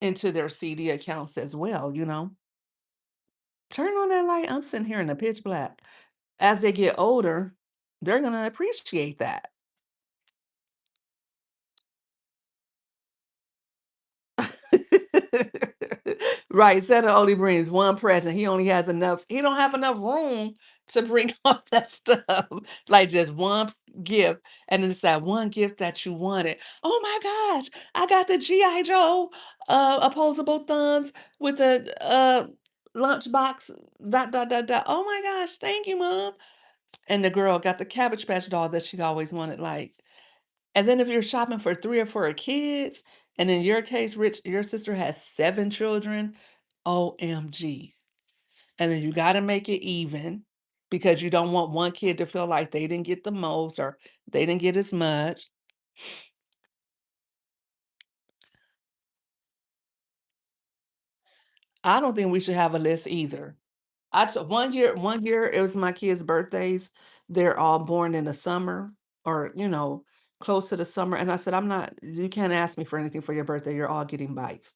into their CD accounts as well, you know? Turn on that light. I'm sitting here in the pitch black. As they get older, they're gonna appreciate that. Right, Santa only brings one present. He don't have enough room to bring all that stuff. Like just one gift. And then it's that one gift that you wanted. Oh my gosh, I got the G.I. Joe opposable thumbs with the lunchbox. Dot dot dot dot. Oh my gosh, thank you, Mom. And the girl got the Cabbage Patch doll that she always wanted, like and then if you're shopping for 3 or 4 kids, and in your case, Rich, your sister has 7 children, OMG. And then you gotta make it even because you don't want one kid to feel like they didn't get the most or they didn't get as much. I don't think we should have a list either. I took one year, it was my kids' birthdays. They're all born in the summer or, close to the summer, and I said, "I'm not you can't ask me for anything for your birthday, you're all getting bikes."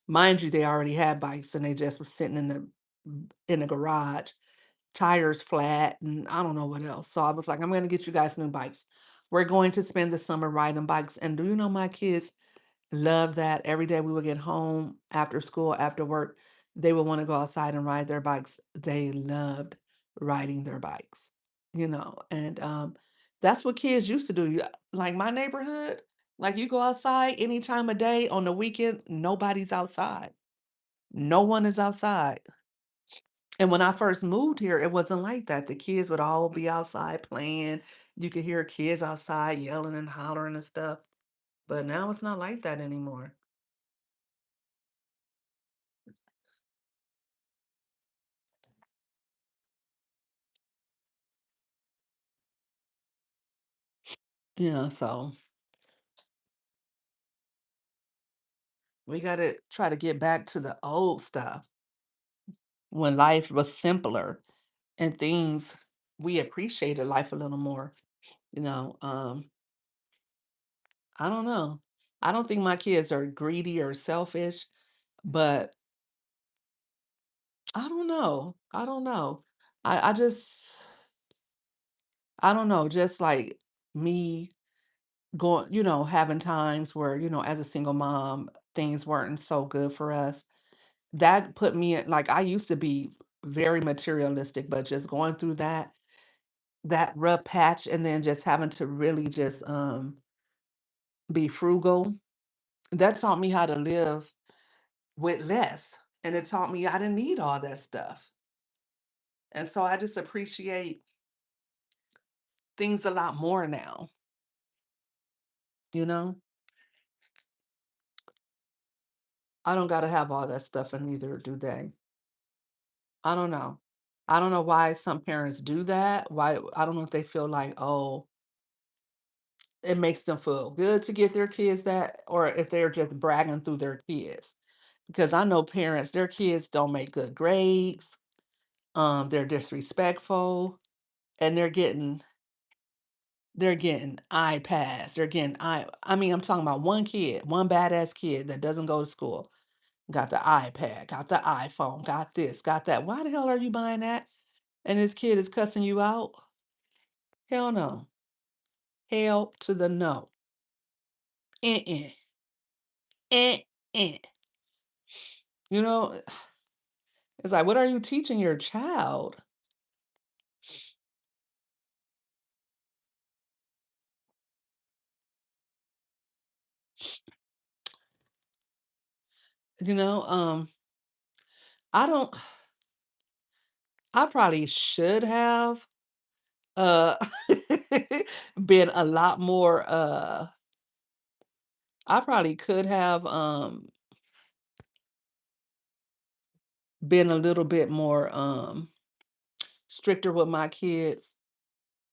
Mind you, they already had bikes and they just were sitting in the garage, tires flat, and I don't know what else. So I was like, "I'm gonna get you guys new bikes. We're going to spend the summer riding bikes." And do you know my kids love that. Every day we would get home after school, after work, they would want to go outside and ride their bikes. They loved riding their bikes, and that's what kids used to do. Like my neighborhood, like you go outside any time of day on the weekend, nobody's outside. No one is outside. And when I first moved here, it wasn't like that. The kids would all be outside playing. You could hear kids outside yelling and hollering and stuff. But now it's not like that anymore. So we gotta try to get back to the old stuff when life was simpler and things we appreciated life a little more. You know, um, I don't know. I don't think my kids are greedy or selfish, but I don't know. I don't know. I don't know, just like me going, having times where, as a single mom, things weren't so good for us. That put me in like, I used to be very materialistic, but just going through that rough patch and then just having to really just, be frugal, that taught me how to live with less, and it taught me I didn't need all that stuff, and so I just appreciate things a lot more now, you know? I don't gotta have all that stuff, and neither do they. I don't know. I don't know why some parents do that, why I don't know if they feel like, "Oh, it makes them feel good to get their kids that or if they're just bragging through their kids. Because I know parents, their kids don't make good grades, they're disrespectful, and they're getting iPads, they're getting I mean, I'm talking about one kid, one badass kid that doesn't go to school, got the iPad, got the iPhone, got this, got that. Why the hell are you buying that? And this kid is cussing you out? Hell no. Hell to the no. Uh-uh. Uh-uh. You know, it's like, what are you teaching your child? You know, I don't I probably should have uh been a lot more I probably could have been a little bit more stricter with my kids,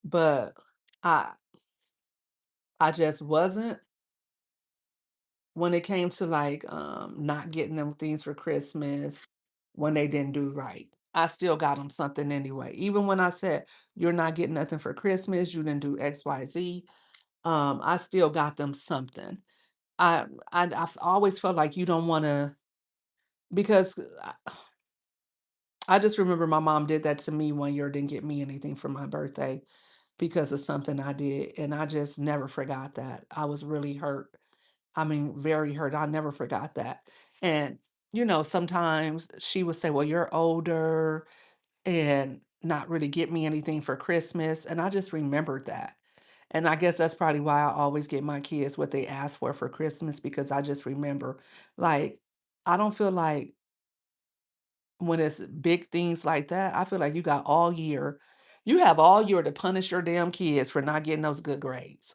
but I I just wasn't when it came to like not getting them things for Christmas when they didn't do right. I still got them something anyway. Even when I said you're not getting nothing for Christmas, you didn't do XYZ, I still got them something. I've always felt like you don't want to because I just remember my mom did that to me one year, didn't get me anything for my birthday because of something I did, and I just never forgot that. I was really hurt. I mean, very hurt. I never forgot that. And sometimes she would say, "Well, you're older," and not really get me anything for Christmas, and I just remembered that. And I guess that's probably why I always get my kids what they ask for Christmas because I just remember. Like, I don't feel like when it's big things like that, I feel like you got all year. You have all year to punish your damn kids for not getting those good grades.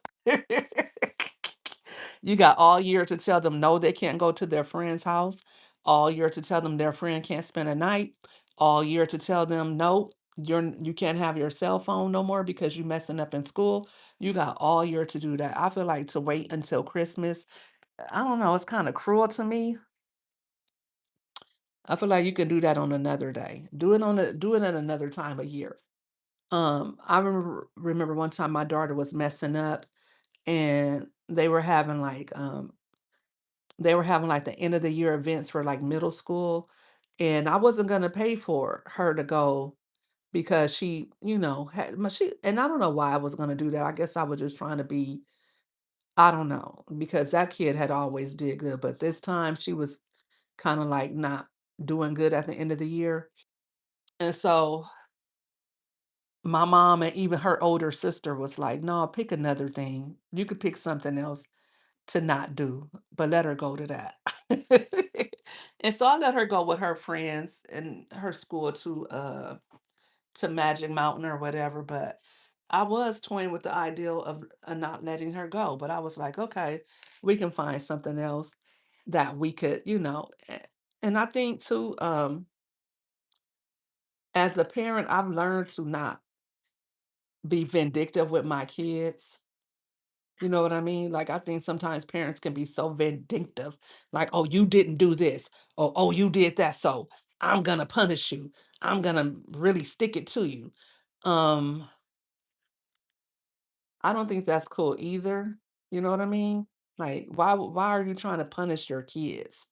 You got all year to tell them no, they can't go to their friend's house. All year to tell them their friend can't spend a night. All year to tell them no, you can't have your cell phone no more because you messing up in school. You got all year to do that. I feel like to wait until Christmas, I don't know, it's kind of cruel to me. I feel like you can do that on another day. Do it at another time of year. I remember one time my daughter was messing up and they were having like the end of the year events for like middle school and I wasn't gonna pay for her to go because she, had she and I don't know why I was gonna do that. I guess I was just trying to be, I don't know, because that kid had always did good, but this time she was kind of like not doing good at the end of the year. And so my mom and even her older sister was like, "No, pick another thing. You could pick something else to not do, but let her go to that." And so I let her go with her friends and her school to Magic Mountain or whatever, but I was toying with the ideal of not letting her go, but I was like, "Okay, we can find something else that we could, and I think too, as a parent, I've learned to not be vindictive with my kids. You know what I mean? Like, I think sometimes parents can be so vindictive, like, "Oh, you didn't do this," or "Oh, you did that, so I'm gonna punish you. I'm gonna really stick it to you." Um, I don't think that's cool either. You know what I mean? Like, why are you trying to punish your kids?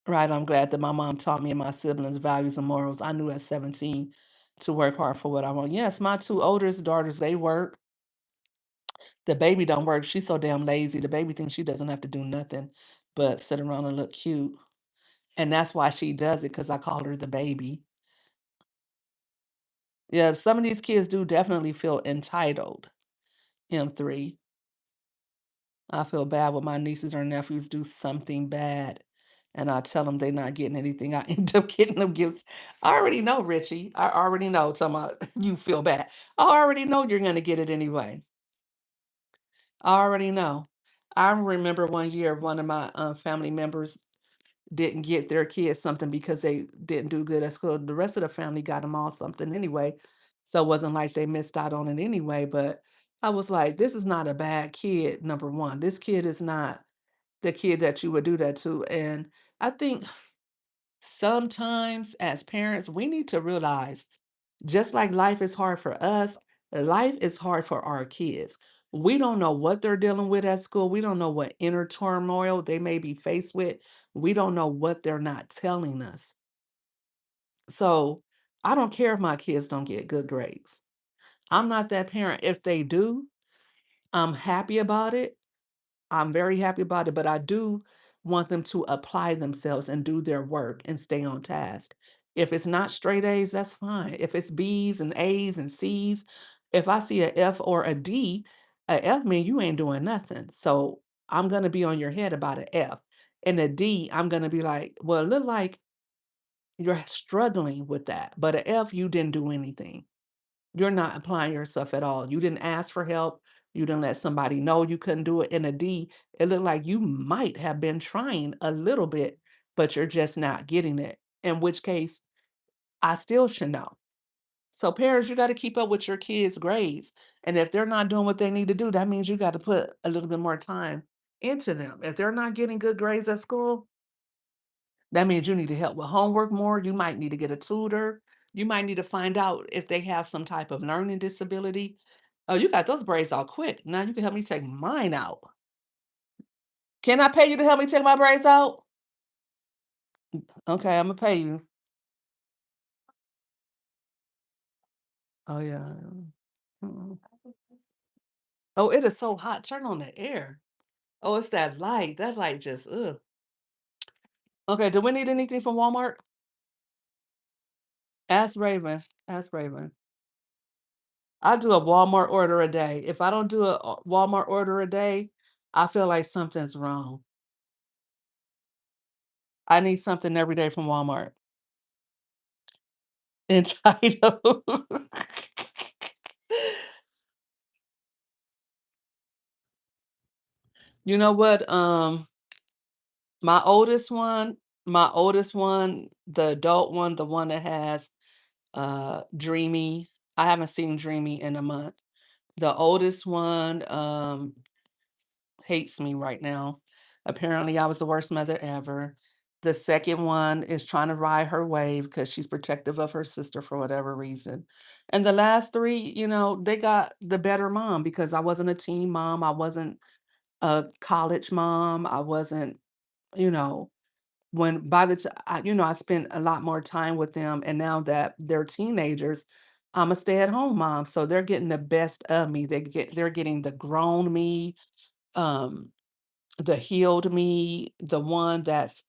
Right, I'm glad that my mom taught me and my siblings values and morals. I knew at 17 to work hard for what I want. Yes, my two oldest daughters, they work. The baby don't work. She's so damn lazy. The baby thinks she doesn't have to do nothing but sit around and look cute. And that's why she does it because I call her the baby. Yeah, some of these kids do definitely feel entitled. M3. I feel bad when my nieces or nephews do something bad and I tell them they're not getting anything. I end up getting them gifts. I already know, Richie. I already know. Talking about you feel bad. I already know you're going to get it anyway. I already know. I remember one year one of my family members didn't get their kids something because they didn't do good at school. The rest of the family got them all something anyway. So it wasn't like they missed out on it anyway. But I was like, this is not a bad kid, number one. This kid is not the kid that you would do that to. And I think sometimes as parents, we need to realize just like life is hard for us, life is hard for our kids. We don't know what they're dealing with at school. We don't know what inner turmoil they may be faced with. We don't know what they're not telling us. So I don't care if my kids don't get good grades. I'm not that parent. If they do, I'm happy about it. I'm very happy about it, but I do want them to apply themselves and do their work and stay on task. If it's not straight A's, that's fine. If it's B's and A's and C's, if I see a F or a F mean you ain't doing nothing. So I'm gonna be on your head about an F. And a D, I'm gonna be like, well, it look like you're struggling with that. But a F, you didn't do anything. You're not applying yourself at all. You didn't ask for help. You didn't let somebody know you couldn't do it. In a D, it looked like you might have been trying a little bit, but you're just not getting it. In which case, I still should know. So parents, you got to keep up with your kids' grades. And if they're not doing what they need to do, that means you got to put a little bit more time into them. If they're not getting good grades at school, that means you need to help with homework more. You might need to get a tutor. You might need to find out if they have some type of learning disability. Oh, you got those braids out quick. Now you can help me take mine out. Can I pay you to help me take my braids out? Okay, I'm gonna pay you. Oh yeah. Mm. Oh, it is so hot. Turn on the air. Oh, it's that light. That light just ugh. Okay, do we need anything from Walmart? Ask Raven. Ask Raven. I do a Walmart order a day. If I don't do a Walmart order a day, I feel like something's wrong. I need something every day from Walmart. Entitled. You know what? My oldest one, the adult one, the one that has Dreamy. I haven't seen Dreamy in a month. The oldest one, hates me right now. Apparently, I was the worst mother ever. The second one is trying to ride her wave because she's protective of her sister for whatever reason. And the last three, they got the better mom because I wasn't a teen mom. I wasn't a college mom. I wasn't, you know, when by the time, I spent a lot more time with them. And now that they're teenagers, I'm a stay at home mom. So they're getting the best of me. They're getting the grown me. Um, the healed me, the one that's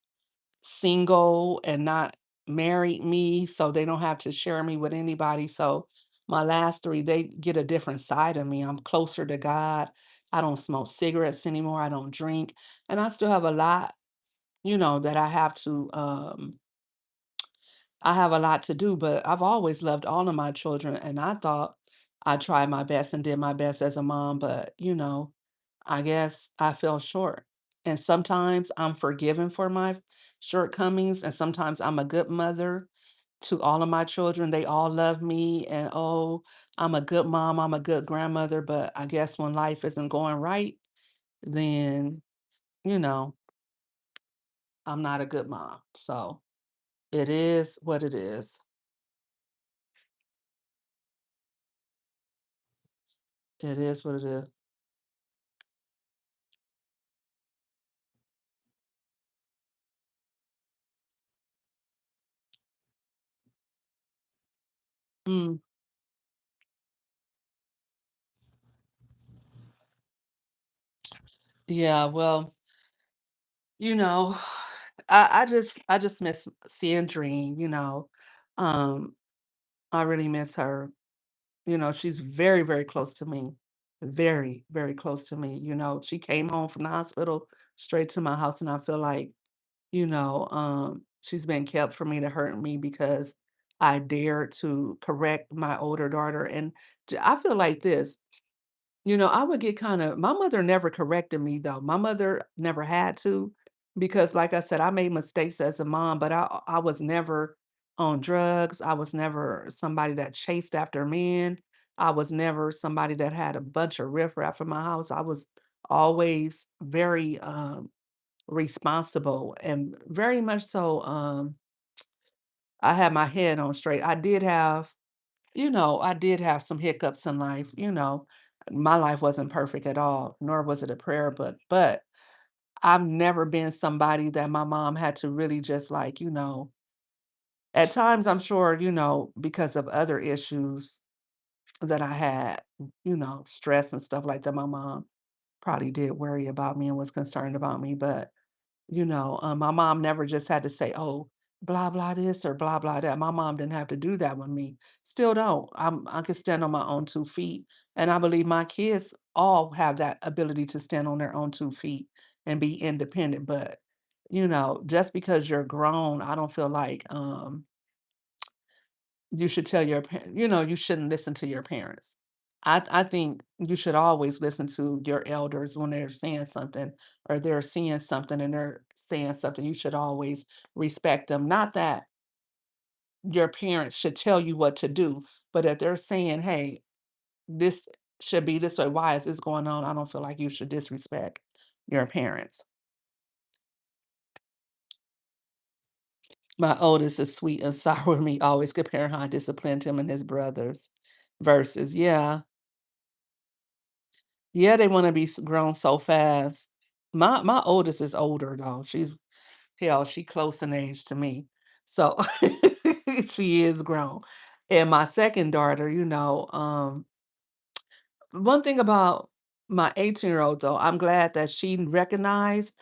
single and not married me, so they don't have to share me with anybody. So my last three, they get a different side of me. I'm closer to God. I don't smoke cigarettes anymore. I don't drink. And I still have a lot, that I have a lot to do, but I've always loved all of my children. And I thought I tried my best and did my best as a mom, but I guess I fell short. And sometimes I'm forgiven for my shortcomings, and sometimes I'm a good mother to all of my children. They all love me, and oh, I'm a good mom, I'm a good grandmother. But I guess when life isn't going right, then, you know, I'm not a good mom. So it is what it is. It is what it is. Mm, yeah, well, you know, I just miss seeing Dream. Um, I really miss her. She's very, very close to me. Very, very close to me. She came home from the hospital straight to my house, and I feel like, she's been kept for me to hurt me because I dared to correct my older daughter. And I feel like this. I would get my mother never corrected me though. My mother never had to because like I said, I made mistakes as a mom, but I was never on drugs. I was never somebody that chased after men. I was never somebody that had a bunch of riffraff in my house. I was always very responsible and very much so I had my head on straight. I did have some hiccups in life. My life wasn't perfect at all, nor was it a prayer book, but I've never been somebody that my mom had to really just like, at times I'm sure, because of other issues that I had, stress and stuff like that, my mom probably did worry about me and was concerned about me, but my mom never just had to say, "Oh, blah blah this or blah blah that." My mom didn't have to do that with me. Still don't. I can stand on my own 2 feet, and I believe my kids all have that ability to stand on their own 2 feet and be independent. But just because you're grown, I don't feel like you should tell your parent. You shouldn't listen to your parents. I think you should always listen to your elders when they're saying something or they're seeing something and they're saying something. You should always respect them. Not that your parents should tell you what to do, but if they're saying, "Hey, this should be this way. Why is this going on?" I don't feel like you should disrespect your parents. My oldest is sweet and sour with me, always comparing how I disciplined him and his brothers. Versus, yeah. Yeah, they wanna be grown so fast. My oldest is older though. She close in age to me. So she is grown. And my second daughter, one thing about my 18-year-old though, I'm glad that she recognized,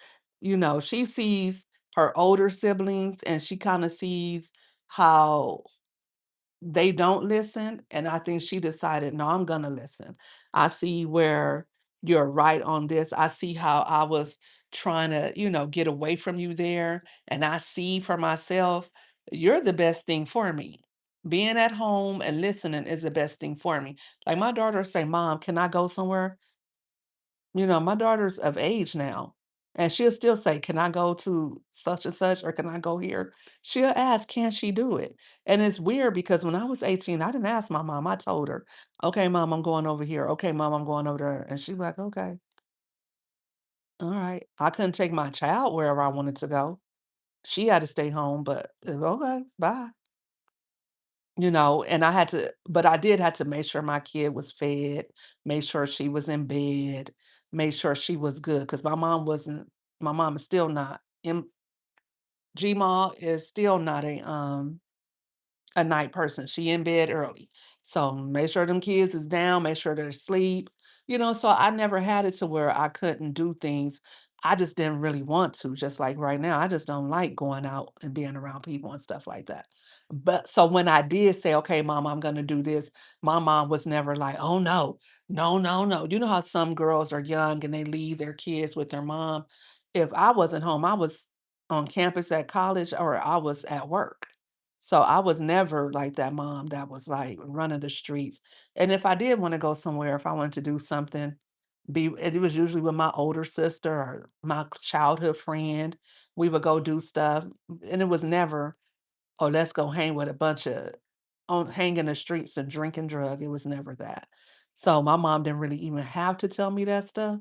she sees her older siblings and she kind of sees how they don't listen, and I think she decided, "No, I'm gonna listen. I see where you're right on this. I see how I was trying to, get away from you there, and I see for myself, you're the best thing for me. Being at home and listening is the best thing for me." Like my daughter say, "Mom, can I go somewhere?" My daughter's of age now, and she'll still say, "Can I go to such and such or can I go here?" She'll ask, "Can she do it?" And it's weird because when I was 18, I didn't ask my mom. I told her, "Okay, mom, I'm going over here. Okay, mom, I'm going over there." And she's like, "Okay, all right." I couldn't take my child wherever I wanted to go. She had to stay home, but okay, bye. And but I did have to make sure my kid was fed, make sure she was in bed, make sure she was good because my mom is still not, Gma is still not a night person. She in bed early. So make sure them kids is down, make sure they're asleep. So I never had it to where I couldn't do things. I just didn't really want to. Just like right now, I just don't like going out and being around people and stuff like that. But so when I did say, "Okay, mom, I'm gonna do this," my mom was never like, "Oh no, no, no, no." You know how some girls are young and they leave their kids with their mom. If I wasn't home, I was on campus at college or I was at work. So I was never like that mom that was like running the streets. And if I did want to go somewhere, if I wanted to do something, it was usually with my older sister or my childhood friend. We would go do stuff. And it was never, "Oh, let's go hang with a bunch of hang in the streets and drink and drug." It was never that. So my mom didn't really even have to tell me that stuff.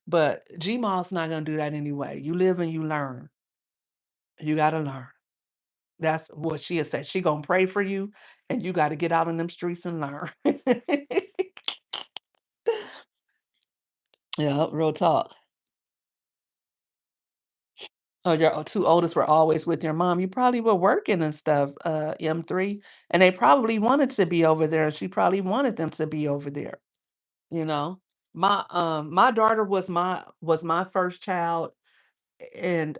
But GMA's not gonna do that anyway. You live and you learn. You gotta learn. That's what she'll say. She gonna pray for you, and you gotta get out in them streets and learn. Yeah, real talk. Oh, your 2 oldest were always with your mom. You probably were working and stuff, M3, and they probably wanted to be over there, and she probably wanted them to be over there, you know? My daughter was my first child, and,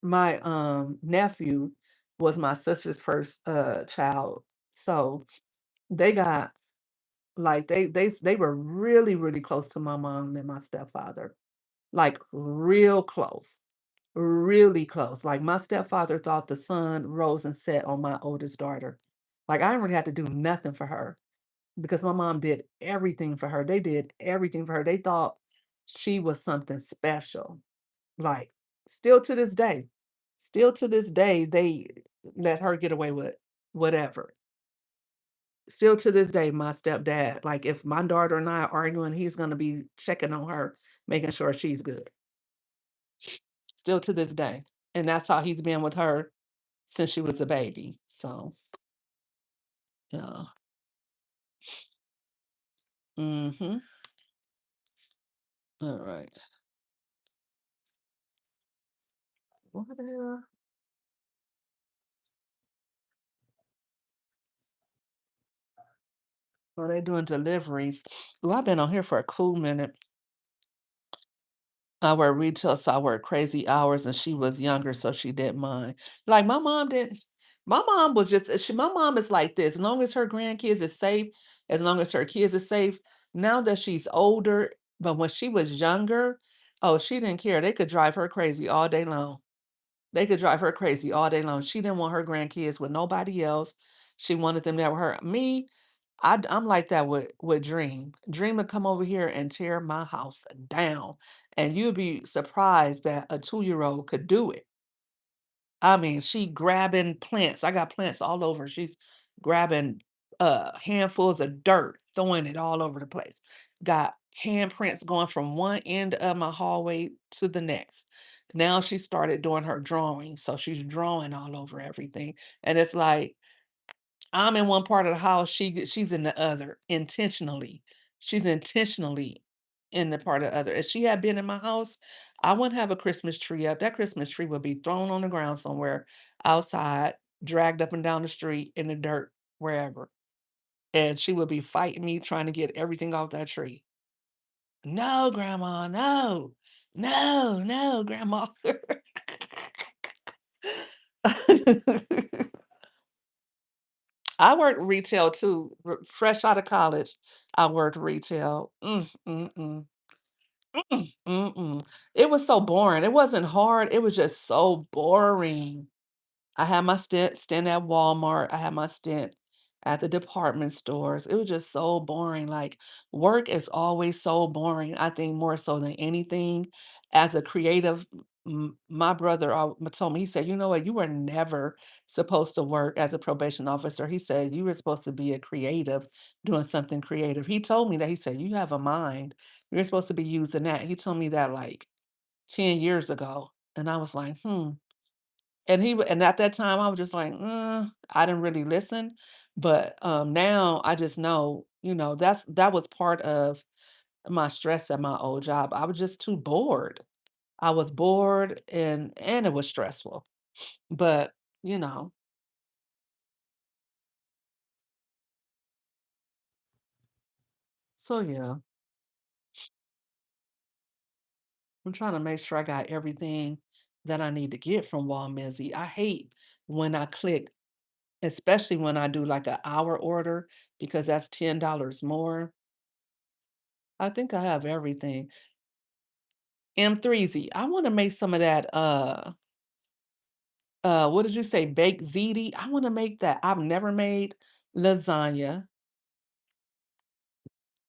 my, nephew was my sister's first, child. So, they got like, they were really, really close to my mom and my stepfather, like, real close, really close. Like, my stepfather thought the sun rose and set on my oldest daughter. Like, I didn't really have to do nothing for her because my mom did everything for her. They did everything for her. They thought she was something special. Like, still to this day they let her get away with whatever. Still to this day, my stepdad, like, if my daughter and I are arguing, he's gonna be checking on her, making sure she's good. Still to this day, and that's how he's been with her since she was a baby, so, yeah. Mhm. Alright. What the hell? Oh, they doing deliveries. Ooh, I've been on here for a cool minute. I work retail, so I work crazy hours, and she was younger, so she didn't mind. Like, my mom didn't my mom was just my mom is like this, as long as her grandkids is safe, as long as her kids is safe. Now that she's older, but when she was younger, oh, she didn't care. They could drive her crazy all day long. They could drive her crazy all day long. She didn't want her grandkids with nobody else. She wanted them there with her. Me, I'm like that with Dream. Dream would come over here and tear my house down, and you'd be surprised that a 2-year-old could do it. I mean, she grabbing plants. I got plants all over. She's grabbing handfuls of dirt, throwing it all over the place. Got handprints going from one end of my hallway to the next. Now she started doing her drawing, so she's drawing all over everything. And it's like I'm in one part of the house, she's in the other intentionally. She's intentionally in the part of the other. If she had been in my house, I wouldn't have a Christmas tree up. That Christmas tree would be thrown on the ground somewhere outside, dragged up and down the street in the dirt, wherever. And she would be fighting me trying to get everything off that tree. No, grandma, no. No, no, grandma. I worked retail too. Fresh out of college, I worked retail. Mm. It was so boring. It wasn't hard. It was just so boring. I had my stint at Walmart. I had my stint at the department stores. It was just so boring. Like work is always so boring. I think more so than anything. As a creative, my brother told me, he said, you know what, you were never supposed to work as a probation officer. He said, you were supposed to be a creative, doing something creative. He told me that. He said, you have a mind. You're supposed to be using that. He told me that like 10 years ago. And I was like, hmm. And at that time, I was just like, I didn't really listen, but, now I just know, that was part of my stress at my old job. I was just too bored. I was bored and it was stressful, but, you know so yeah, I'm trying to make sure I got everything that I need to get from Walmizzy. I hate when I click, especially when I do, like, an hour order because that's $10 more. I think I have everything. M3Z. I wanna make some of that, what did you say, baked ziti? I wanna make that. I've never made lasagna,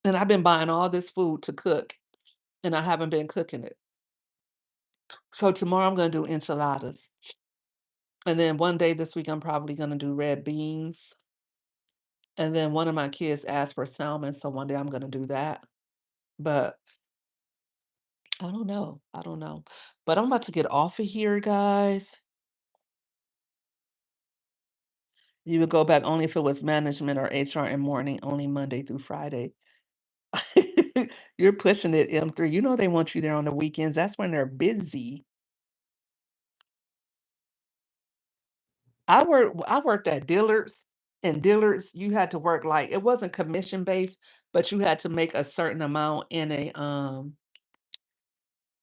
and I've been buying all this food to cook, and I haven't been cooking it. So tomorrow I'm gonna do enchiladas, and then one day this week I'm probably gonna do red beans, and then one of my kids asked for salmon, so one day I'm gonna do that. But I don't know. I don't know. But I'm about to get off of here, guys. You would go back only if it was management or HR and morning, only Monday through Friday. You're pushing it, M3. You know they want you there on the weekends. That's when they're busy. I worked at Dillard's, and Dillard's, you had to work like it wasn't commission based, but you had to make a certain amount in a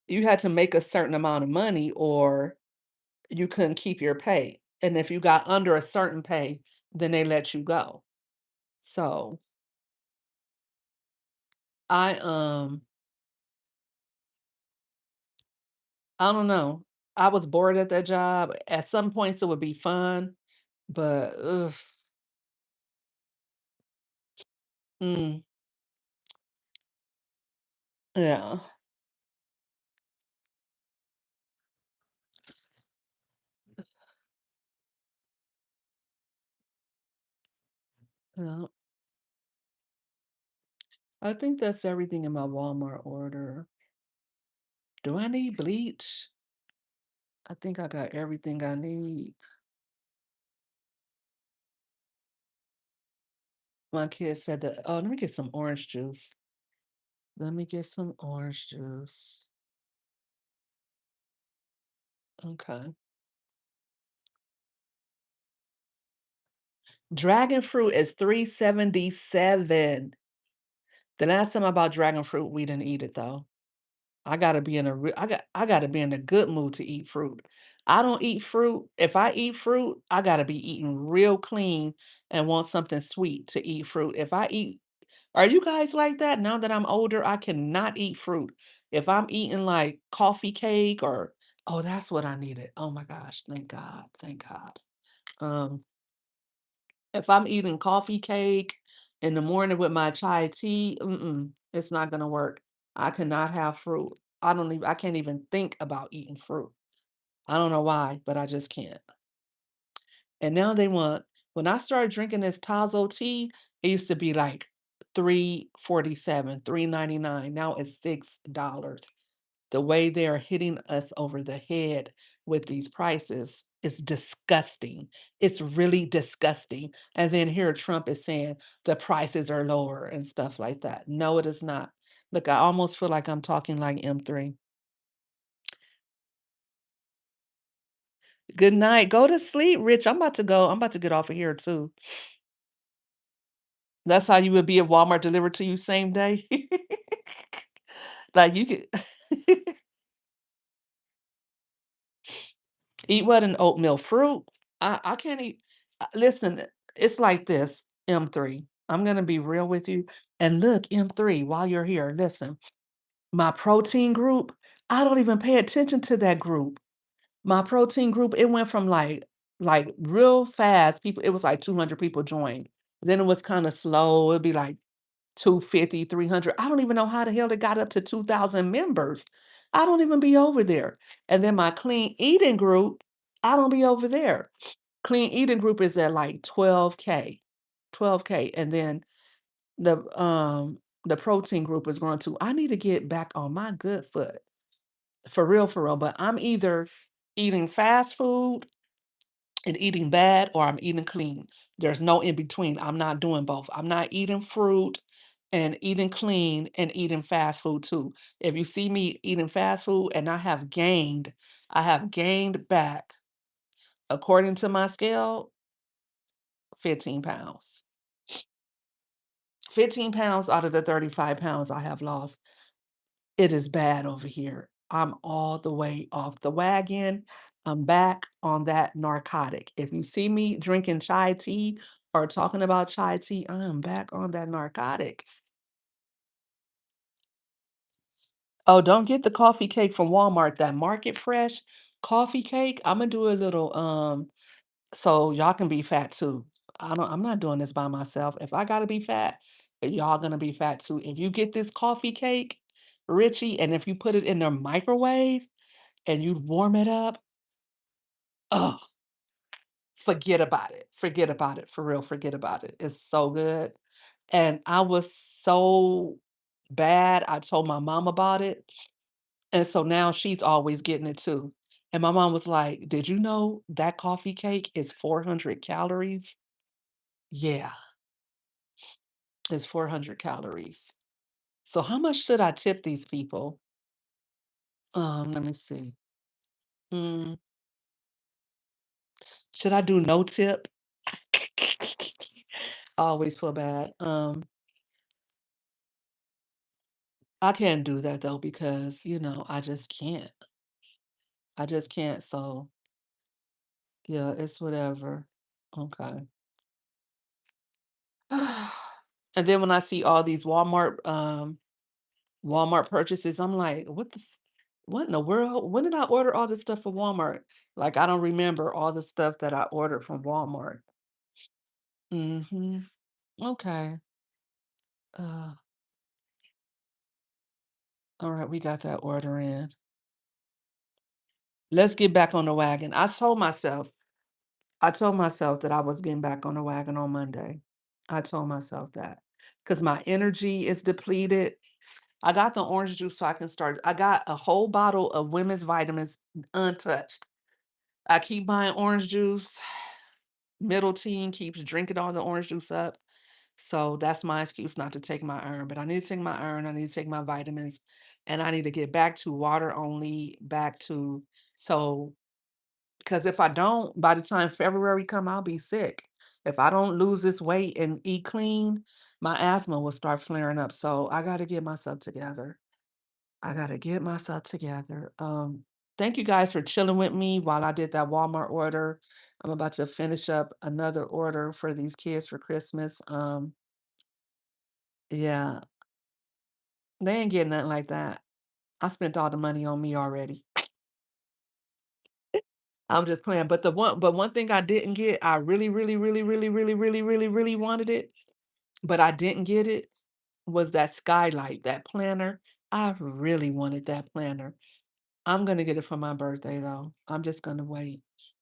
you had to make a certain amount of money or you couldn't keep your pay. And if you got under a certain pay, then they let you go. So I I don't know. I was bored at that job. At some points it would be fun, but ugh. Mm, yeah. Yeah. I think that's everything in my Walmart order. Do I need bleach? I think I got everything I need. My kid said that, "Oh, let me get some orange juice. Let me get some orange juice." Okay. Dragon fruit is 3.77. The last time I bought dragon fruit, we didn't eat it though. I gotta be in a good mood to eat fruit. I don't eat fruit. If I eat fruit, I gotta be eating real clean and want something sweet to eat fruit. If I eat Are you guys like that? Now that I'm older, I cannot eat fruit. If I'm eating like coffee cake or oh, that's what I needed. Oh my gosh, thank God. Thank God. Um, if I'm eating coffee cake in the morning with my chai tea, it's not gonna work. I cannot have fruit. I can't even think about eating fruit. I don't know why, but I just can't. And now they want when I started drinking this Tazo tea, it used to be like 3.47, 3.99. Now it's $6. The way they're hitting us over the head with these prices is disgusting. It's really disgusting. And then here Trump is saying the prices are lower and stuff like that. No, it is not. Look, I almost feel like I'm talking like M3. Good night. Go to sleep, Rich. I'm about to go. I'm about to get off of here too. That's how you would be if Walmart delivered to you same day? Like, you could eat what? An oatmeal fruit? I can't eat listen, it's like this, M3. I'm gonna be real with you, and look, M3, while you're here, listen, my protein group, I don't even pay attention to that group. My protein group, it went from, like, real fast, people it was like 200 people joined. Then it was kinda slow, it'd be like 250, 300. I don't even know how the hell they got up to 2,000 members. I don't even be over there. And then my clean eating group, I don't be over there. Clean eating group is at like 12K, 12K. And then the protein group is going to, I need to get back on my good foot. For real. But I'm either eating fast food and eating bad or I'm eating clean. There's no in between. I'm not doing both. I'm not eating fruit and eating clean and eating fast food too. If you see me eating fast food and I have gained back, according to my scale, 15 pounds. 15 pounds out of the 35 pounds I have lost. It is bad over here. I'm all the way off the wagon. I'm back on that narcotic. If you see me drinking chai tea or talking about chai tea, I am back on that narcotic. Oh, don't get the coffee cake from Walmart, that Market Fresh coffee cake. Imma do a little, so y'all can be fat too. I'm not doing this by myself. If I gotta be fat, y'all gonna be fat too. If you get this coffee cake, Richie, and if you put it in the microwave and you warm it up, oh, forget about it. Forget about it. For real, forget about it. It's so good. And I was so bad. I told my mom about it. And so now she's always getting it too. And my mom was like, "Did you know that coffee cake is 400 calories?" Yeah, it's 400 calories. So how much should I tip these people? Let me see. Mm, should I do no tip? I always feel bad. I can't do that though because, I just can't. I just can't. So, yeah, it's whatever. Okay. And then when I see all these Walmart purchases, I'm like, what in the world? When did I order all this stuff from Walmart? Like I don't remember all the stuff that I ordered from Walmart. Mhm. Okay. Uh, all right, we got that order in. Let's get back on the wagon. I told myself that I was getting back on the wagon on Monday. I told myself that because my energy is depleted. I got the orange juice so I can start. I got a whole bottle of women's vitamins untouched. I keep buying orange juice. Middle teen keeps drinking all the orange juice up. So that's my excuse not to take my iron, but I need to take my iron, I need to take my vitamins, and I need to get back to water only, back to so because if I don't, by the time February come, I'll be sick. If I don't lose this weight and eat clean, my asthma will start flaring up. So I got to get myself together. I got to get myself together. Thank you guys for chilling with me while I did that Walmart order. I'm about to finish up another order for these kids for Christmas. Yeah, they ain't getting nothing like that. I spent all the money on me already. I'm just playing. But one thing I didn't get, I really, really, really, really, really, really, really, really wanted it, but I didn't get it, was that skylight, that planner. I really wanted that planner. I'm gonna get it for my birthday though. I'm just gonna wait.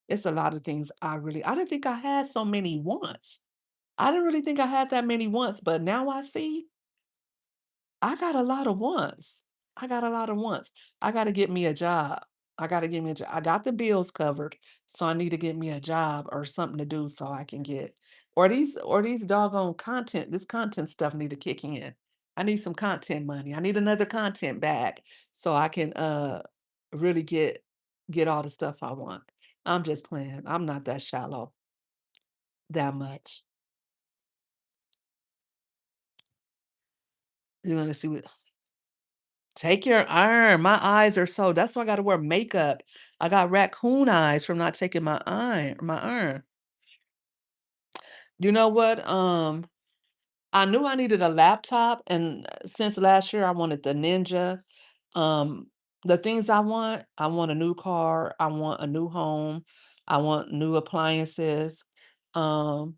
It's a lot of things I didn't think I had so many wants. I didn't really think I had that many wants, but now I see I got a lot of wants. I got a lot of wants. I gotta get me a job. I gotta get me a job. I got the bills covered, so I need to get me a job or something to do so I can get or these doggone content, this content stuff need to kick in. I need some content money. I need another content bag so I can really get all the stuff I want. I'm just playing. I'm not that shallow that much. You wanna see what take your iron. My eyes are so that's why I gotta wear makeup. I got raccoon eyes from not taking my iron. You know what? I knew I needed a laptop, and since last year I wanted the Ninja. Um, the things I want a new car, I want a new home, I want new appliances. Um,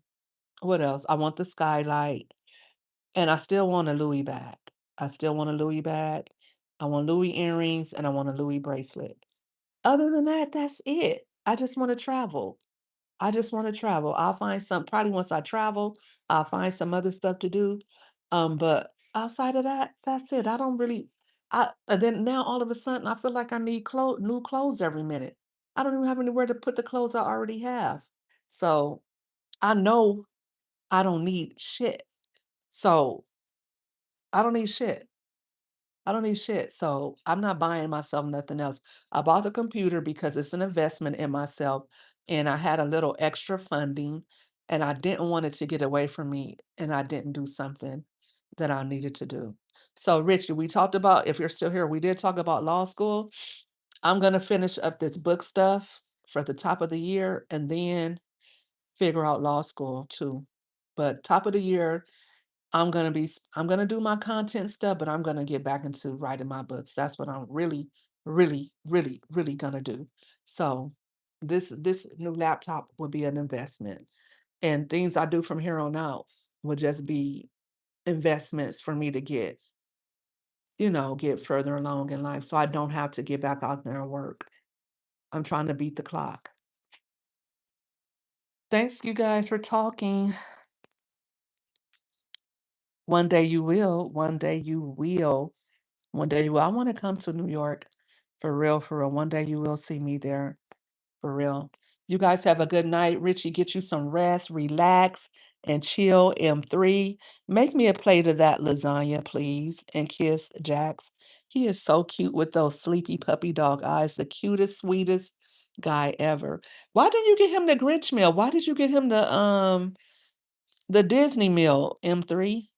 what else? I want the skylight, and I still want a Louis bag. I still want a Louis bag. I want Louis earrings, and I want a Louis bracelet. Other than that, that's it. I just wanna travel. I just wanna travel. I'll find some probably once I travel, I'll find some other stuff to do, but outside of that, that's it. I don't really I and then now all of a sudden, I feel like I need new clothes every minute. I don't even have anywhere to put the clothes I already have. So, I know I don't need shit. So, I don't need shit. I don't need shit. So I'm not buying myself nothing else. I bought the computer because it's an investment in myself and I had a little extra funding and I didn't want it to get away from me and I didn't do something that I needed to do. So Richie, we talked about if you're still here, we did talk about law school. I'm gonna finish up this book stuff for the top of the year and then figure out law school too. But top of the year, I'm gonna do my content stuff, but I'm gonna get back into writing my books. That's what I'm really, really, really, really gonna do. So this new laptop will be an investment. And things I do from here on out will just be investments for me to get, get further along in life so I don't have to get back out there and work. I'm trying to beat the clock. Thanks you guys for talking. One day you will. One day you will. One day you will. I want to come to New York for real, for real. One day you will see me there for real. You guys have a good night. Richie, get you some rest, relax, and chill. M3. Make me a plate of that lasagna, please, and kiss Jax. He is so cute with those sleepy puppy dog eyes. The cutest, sweetest guy ever. Why didn't you get him the Grinch meal? Why did you get him the Disney meal, M3?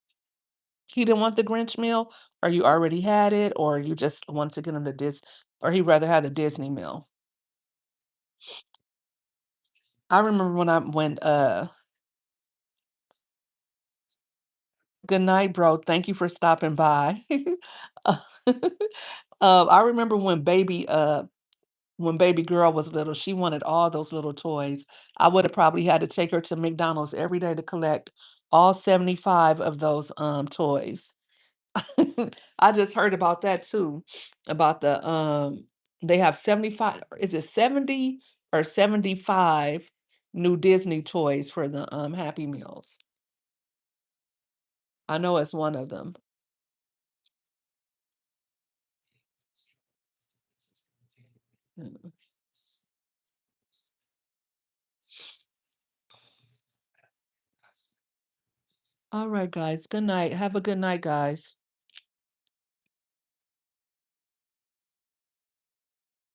He didn't want the Grinch meal, or you already had it, or you just want to get him the or he rather have the Disney meal? I remember when good night, bro. Thank you for stopping by. Uh, I remember when baby girl was little, she wanted all those little toys. I would have probably had to take her to McDonald's every day to collect all 75 of those, toys. I just heard about that too, about they have 75 is it 70 or 75 new Disney toys for the, Happy Meals. I know it's one of them. Mm. Alright, guys. Good night. Have a good night, guys.